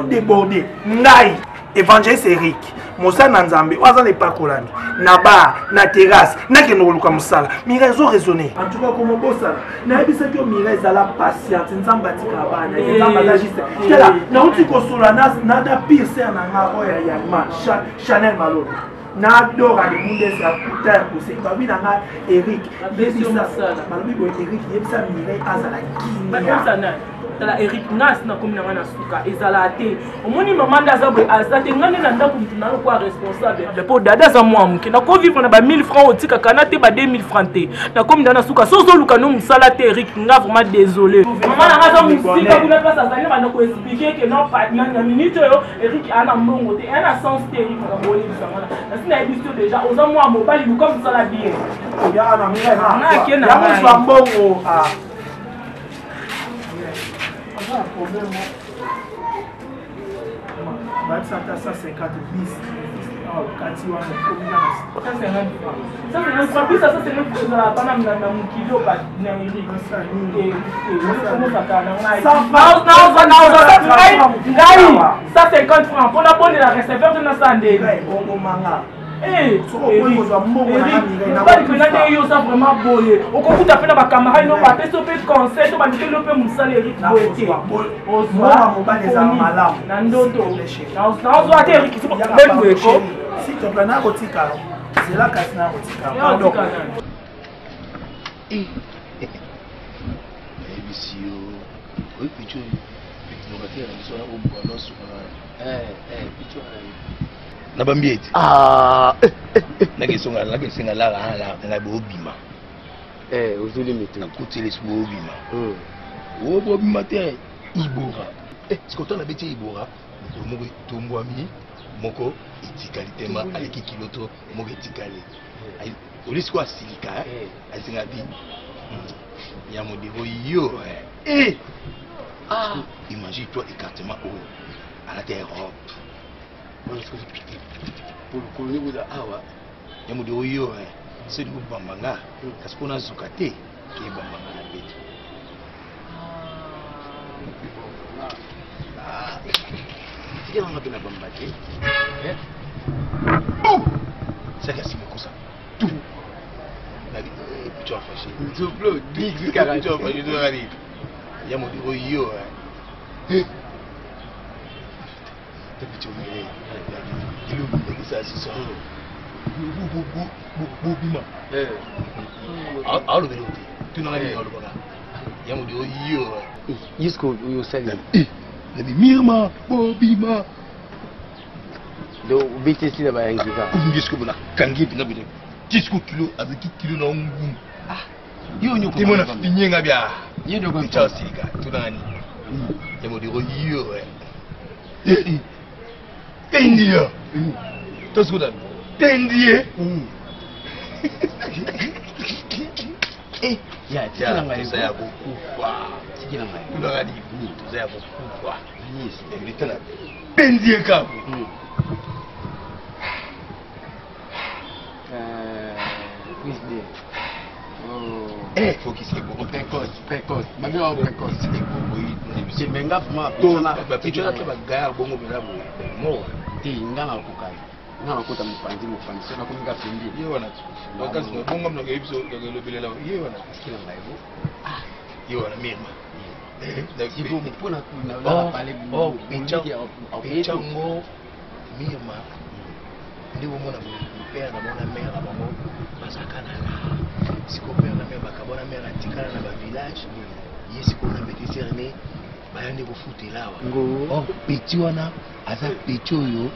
déborder. Ngai, évangéliste Eric. Mosa Nanzambe, oza ne pas kolani. Na bar, na terrasse, na ke no luka musala. Mireille zo raisonner. En tout cas comme bossa. Na ebisa que Mireille za la patiente, nzamba tika bana, nzamba la juste. Kela, na uti ko sola na da pire c'est na ngaro ya Chanel Malo. N'adore les mondes à putain pour ces babi nanga Eric Bébisa balobi boy Eric yebisa Mireille azala kinga tala Eric nas na komina na suka ezala te omoni maman ndaza boy azate ngane na ndako mutu na ko responsable le po dada za moi muke na ko vivre na ba 1000 francs otika kana te ba 2000 francs te na komina na suka so luka no musala te Eric nga vraiment désolé maman na za musika kuna place azali ba ko expliquer que non pas na minute yo Eric ana mbongo te ana sens te Eric na boli bisanga na ebiso déjà aux moi mobile nous comme ça la bien ya na Mireille na ya mo mbongo problème. Ça, 150 bis. Ça 50 francs pour la bonne de la receveur de notre santé. Eh, ça vraiment boye. Au concours d'appel à ma camarade, nous va faire ce conseil, on va dire le peu moussal Eric Boété. On se voit, on va les malades. Nandoto. On va dire qu'il faut même le co. Si tu prends un rotika, c'est là qu'à un rotika. Pardon. Eh, monsieur, oui, pichu, nous va faire un soir au bois, non, sur pichu. Na bambieti nakesonga la bobima ozuli mitu nakutile si bobima bobima te ibora sikotana beti ibora moko tombwami moko etikali tema aleki kiloto moko etikali olisi kwa silika asinga di ya modebo yo imagine toi écartement à la terre pour le niveau de awa yamudi oyo c'est du bambanga parce qu'on a zukate qui est bambanga na bête c'est qu'on a bien bambate ça casse comme ça tout la vie tu as fâché double dit carré tu as fâché de la vie yamudi oyo depuis il ça c'est ça bobima alo velote tu n'as rien alo baka yamu dio yo jusqu'au yo sali la mirma bobima do BTC na bayangika jusqu'au bona kangi pinga bide jusqu'au kilo avec kilo na ngum yo nyoko timona finyenga bia yedo ko chasika tu nani yamu dio yo India. That's good. India. Ya, saya kukufa. Sikila ngai. Tunangani butu saya kukufa. Yes, nilitana. India kapu. Faut qu'il soit beaucoup précoce. Babi wa précoce. C'est benga vraiment. Tout na tu as pas gars bongo bila mo. Ti ngana kukai. Ngana kuta mpanzi sio na kuminga pindi. Yeye wana. Wakati bongo mna episode ya lobelela. Yeye wana sikila live. Yeye wana mema. Hivyo mpona kuna pale picha ngo mema. Ndio mwana mpea na mwana mera na bango bazakana siko pea na mera bakabona mera tikana na ba village yesi ko na bénéficiaire bayande ko futelawa ngo petit wana aza petit oyo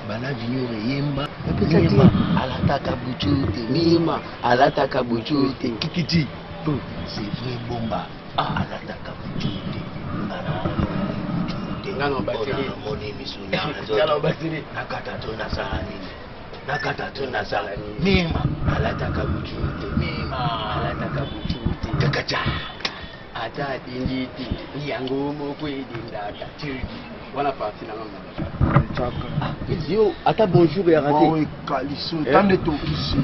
bana vinyore yemba mima alataka buchute mima alataka buchute kikiti c'est vrai bomba alataka buchute ngana batiri moni misuna ngana batiri nakata tuna sahani mima alataka buchute mima alataka buchute kakacha ata dinditi yangu mokwedindaka tiri wana parti na ngamba Zio, ata bonjour ya raté. Oui, Kalisso, tant de tout ici.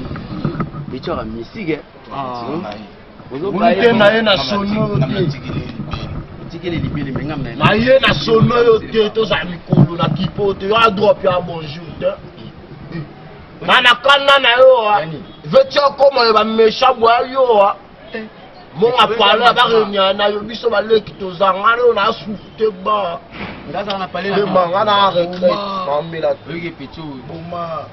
Et tu as musique. Vous n'êtes pas na sono. Tikele libele menga mena. Na ye na sono yo te to za mikolo na kipote yo a drop ya bonjour te. Mana kana na yo. Veux-tu comment ba méchant boy yo. Mon apala ba renyana yo biso ba leki to zanga yo na souté ba. Ngaza na parler le mangana regret mambela oye petit boma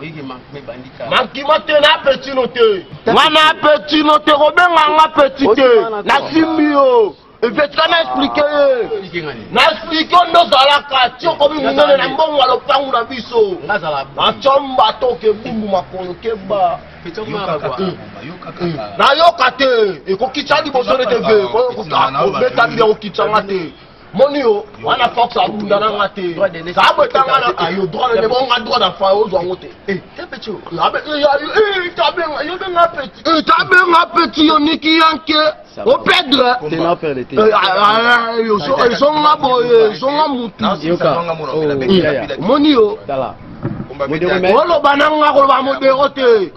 oye me bandika makima te na petit noté ngana petit noté robenga nga petit te na simbio et fait kana expliquer na expliquer ndo zalaka tio ko bingone na mbongo lo pangu na biso ngazala na chomba to ke bumbu makolo ke ba na yoka te e ko kichali bosore te ve ko beta bi o kichanga te Monio, on a force à tout dans la maté. Ça va être un ayo droit de bon droit d'enfant aux angotés. Eh, t'es petit. T'as bien un petit. T'as bien un petit Yoniki Yanké. Au pèdre. T'es n'a perdre été. Ils sont là, ils sont là, moutou. Monio. Tala. Olo bananga ko ba modéroté.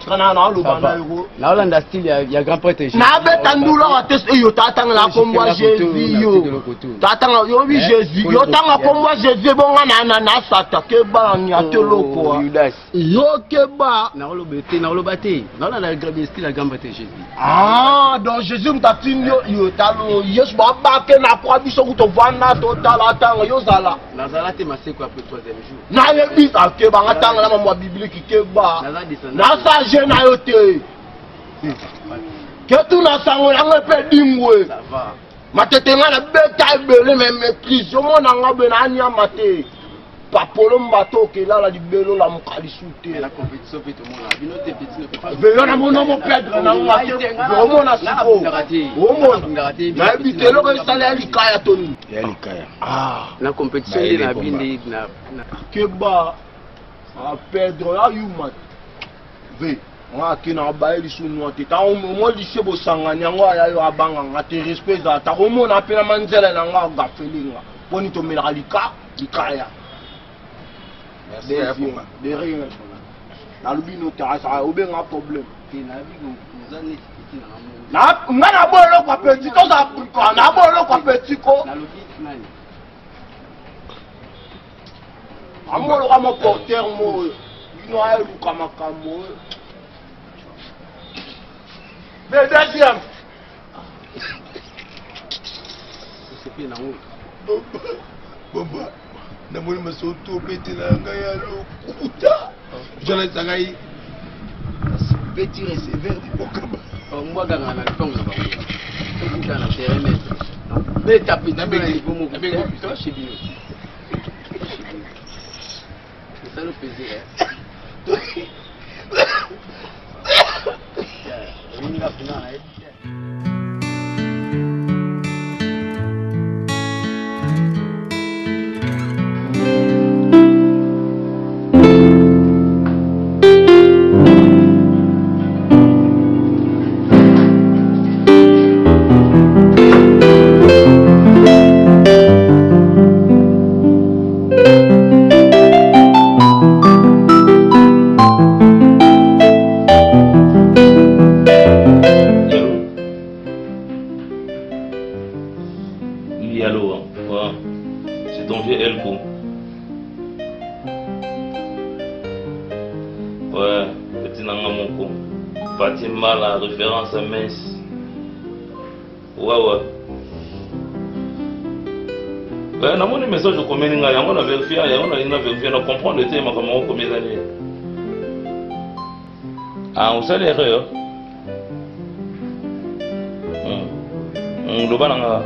Kana na lo bananga. Na Hollande style ya grand prêtre. Na betandula wa test yo tatanga la kombo Jésus yo. Tatanga yo bi Jésus. Yo tanga kombo Jésus bonga na sata ke ba ni ateloko. Yo ke ba. Na lo bete na lo bate. Na Hollande grand style ya grand prêtre Jésus. Ah, donc Jésus mtatini yo talo Yesu ba ba ke na kwa biso ku to vanda total atanga yo zala. Na zala te maseko après 3e jour. Na yebi ke banga tanga na mamwa biblique ke ba na sa je na yo te ke tu na sango na ngape dingwe ça va matete nga na beta ebele me maîtrise yo mona nga be na anya mate papolo mbato ke la libelo la mukalisu te la compétition fait tout le monde bino te petit velo na mono mo perdre na nga yo mona siko o mona na bitelo ko sala likaya toni ya likaya na compétition na bindi na ke ba a Pedro ya yumat ve nga kina ba elisu note ta mo lise bo sanganya ngo ya yo abanga nga te respect za ta mo na pena manzela na nga ga felinga poni to mela likaya merci ya fuma de rien na lubino ta sa obe nga problème na bigo muzani na ngana bolo kwa petit ko za ko na bolo kwa petit ko na lubi nani amolo kama porteur mo ino ayo kama kamo mais deuxième c'est bien en haut baba na moni masoto pete na ngaya lo kuta jona sangai petit receveur du bokamba on ganga na tonga ba kuta na terrain mais tapi na be ko mo to chez bino ça le plaisir La référence mince. Ouais. Ouais, na mon message au communinga, on a vérifié, on comprend le thème comment combien d'années. Ah, on sait l'erreur. Le bananga.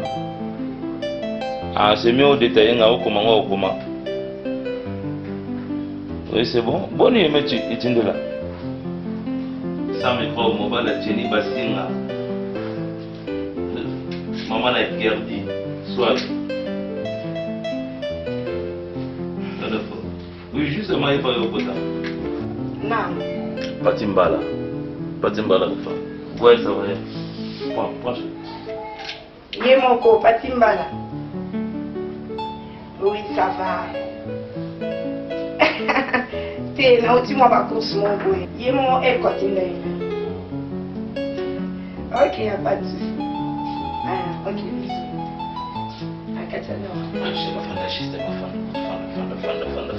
Ah, c'est mieux détaillé comment. Oui, c'est bon. Bonne nuit, mais tu es là. Ça me croit au mobile, la Jenny Bastinga. Maman a gardé. Soit. Oui, justement, il faut aller au quota. Non. Patimbala. Patimbala, le femme. Ouais, ça va. Prends. Yemoko, Patimbala. Oui, ça va. T'es là, dis-moi ma course, mon boy. Yemo est continué. Ok, y a pas de souci. Ah, ok. Je suis ma fantachiste, ma femme.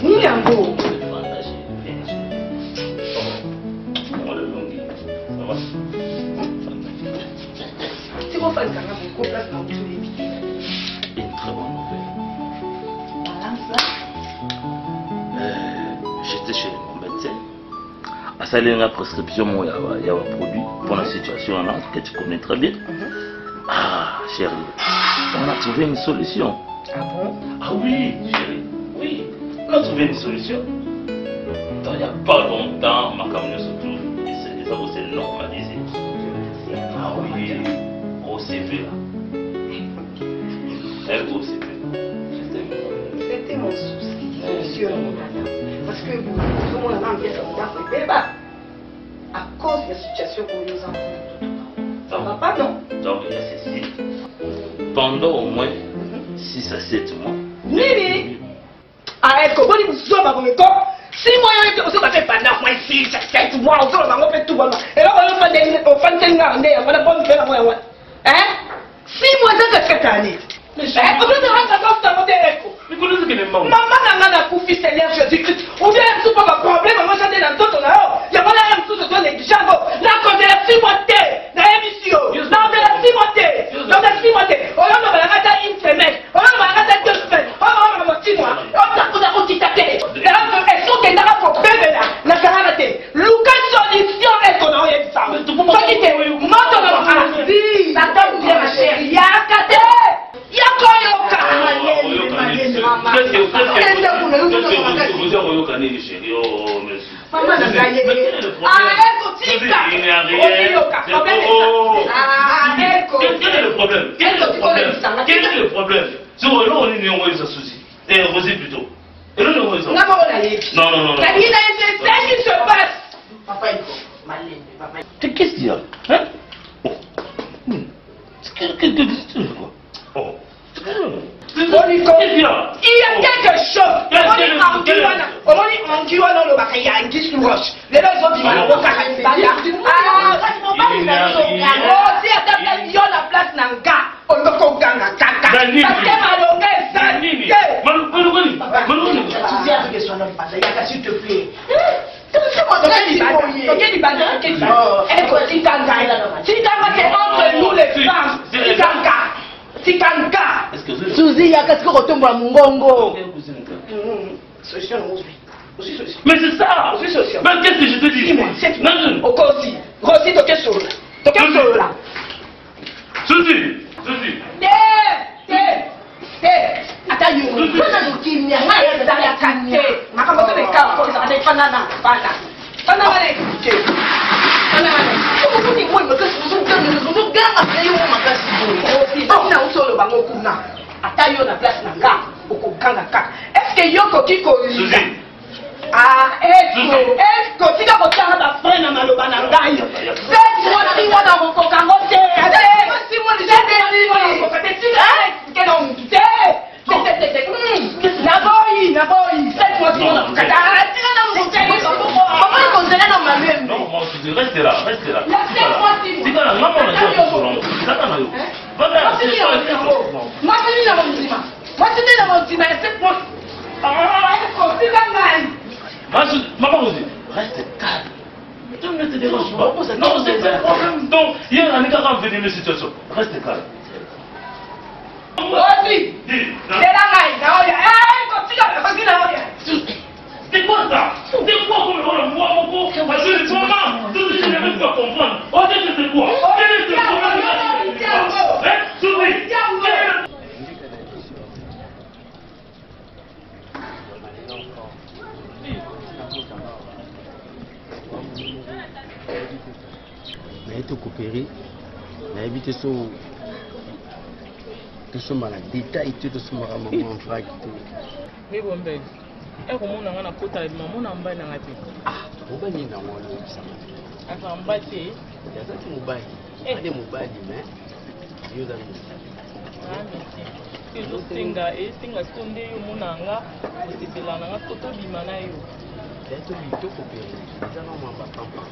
Niambo. C'est bon, faire un beaucoup place dans tous les billets. Une très bonne nouvelle. Balance là. J'étais chez mon médecin. À ça, il y a une prescription, il y a un produit pour la situation là, que tu connais très bien. Ah, chérie, on a trouvé une solution. Ah bon? Ah oui, chérie, oui, on a trouvé une solution. Il n'y a pas longtemps, ma camion se trouve et ça s'est normalisé. Ah oui, au CV là. LOCP. C'était mon souci. Parce que tout le monde a envie de faire à cause de la situation pour les enfants. Ça va pas, non? Donc, il y a ceci. Pendant au moins 6 à 7 mois. Nini? Arrête, comment il me sauve pour le corps? Si moi, il y a aussi fait pendant moins 6 à 7 mois, on fait tout. Et là, on va faire des enfants de garder, on va faire la bonne. Hein? 6 mois, ça fait 4 années. Mais je ne sais pas si mais connais ce que les mamans. Maman n'a pas fait Seigneur Jésus-Christ. Ou bien elle n'a pas de problème, maman j'ai dans tout là. Il y a pas la même chose que négligent. Là, quand elle a 6 mois de la émission. Là, elle a 6 mois de là, elle a 6 mois de on va regarder une semaine. On va regarder 2 semaines. On va regarder 6 mois. On va regarder taper. Là, elles sont des narras pour bébé là. La caractère. Lucas solution est qu'on a eu ça. Toi qui t'es mort dans la vie. Ça tombe bien ma chérie. Yakate. Yakoyoka. Maman n'a pas aidé. Arrête, Tika. Quel est le problème? Quel est le problème? Si on est envoyé ça souci. Et Rosé plutôt. Et là, on est envoyé ça. Non. C'est ça qui se passe. Papa, il faut. Qu'est-ce qu'il y a? Hein? Qu'est-ce que tu fais? Oh. Il y a quelque chose. On dit en Guiana, le bac, il y a un disque roche. Les deux autres, ils vont au Caractère. Ah, si à ta place, il y a la place Nanga. On va qu'on gagne à Kaka. Parce que ma longue est ça. Tu dis avec que son homme passe, il y a qu'à s'il te plaît. Entre nous les femmes, Tikanga. Suzy, il y a qu'est-ce que retombe à Mungongo. Solution, mais c'est ça. Mais qu'est-ce que je te dis? Non. Aussi. Rossi, tu es sur là. Suzy. Attends, il y a est-ce que Yoko Kiko ah, est-ce que tu as retenu la freine à Maloba Nangaï? C'est moi qui suis dans mon cocamoté. C'est moi qui suis dans mon cocamoté. Naboyi, c'est moi qui suis dans mon cocamoté. Non, reste là. Maman Rosie, reste calme. Tu ne te déranges pas. Non, c'est un problème. Donc, il y a un écart en venir de situation. Reste calme. Rosie, c'est la maille. C'est quoi ça? C'est quoi comme on le voit mon beau? Parce que maman, tout ce que je n'arrive pas à comprendre. On dit que c'est quoi? Quel est le problème? Souris. coopérer na éviter so tout ce mal détail tout ce maman en vrac tout mais bon ben et comment on a na kota maman na mba na ngati oba ni na ngolo aka mbate ya zaki mubali ade mubali mais yo da ezo singa sonde yo munanga osepela nanga toto bima na yo to coopérer eza na mamba pamba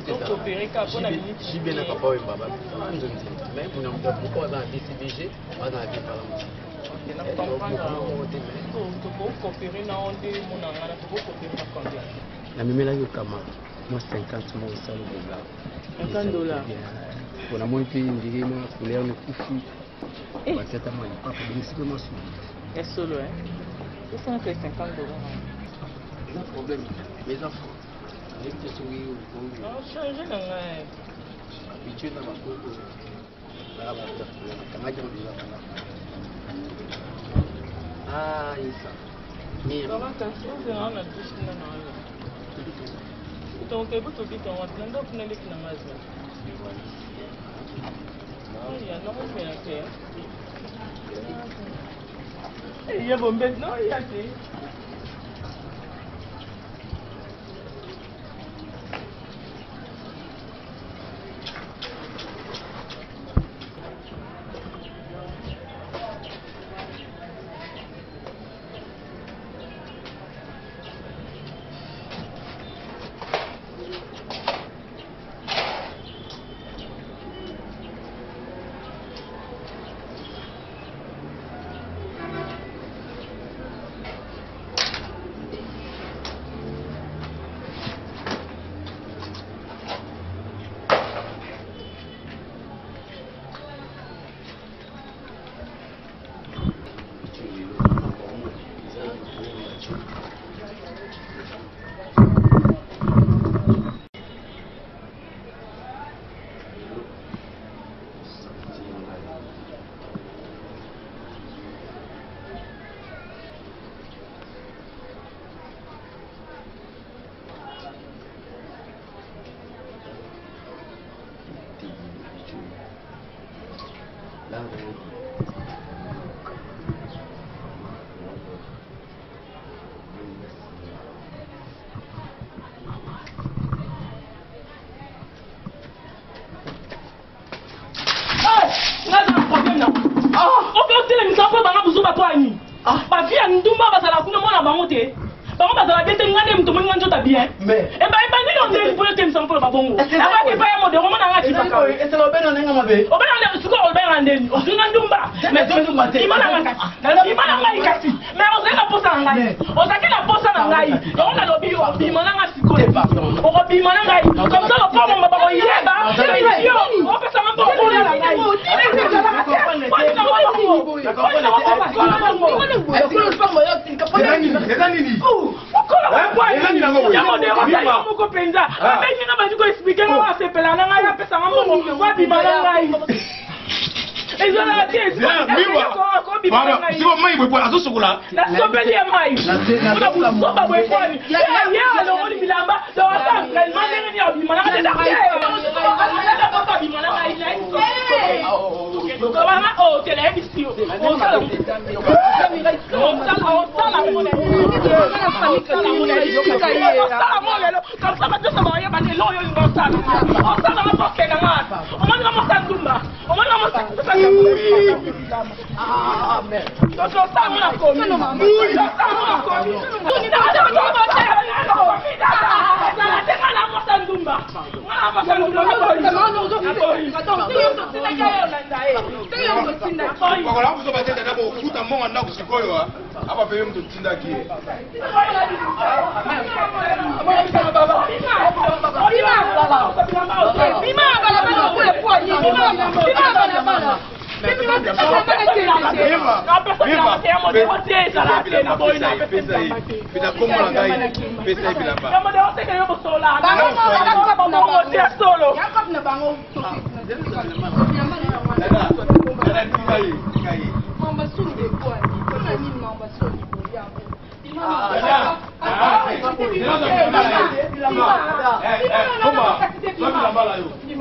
to coopérer ka pona minute jibe na papa we baba nzonzi mais pour nous pourquoi dans DCBG pas dans la parlement coopérer na onde munanga na to coopérer na combien na mimela yo kama moi 50 mois ça le $50 pour la moitié ndiri ma couleur ne kufi parce que moi pas pour discuter moi est solo hein c'est ça que $50 pas problème mes enfants avec tes sourires non changer na ngai habitué na bakoko là ba kama jamaa bila kana ah isa mimi kama kanso na dishina na yo donc ebo to bika wa tenda kuna leki na mazi non ya no me ya ke ya bombe no ya ke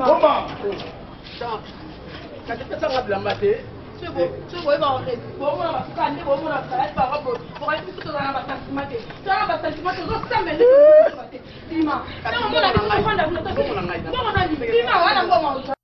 Comment? Quand tu fais ça, on va blâmer. C'est bon, il va en rester. Bon, on va faire des bonbons, on va faire des bonbons. On va faire tout dans la sentiment. Ça va pas sentiment, tu vas s'amener. Dis-moi. Non, on a dit qu'on va faire la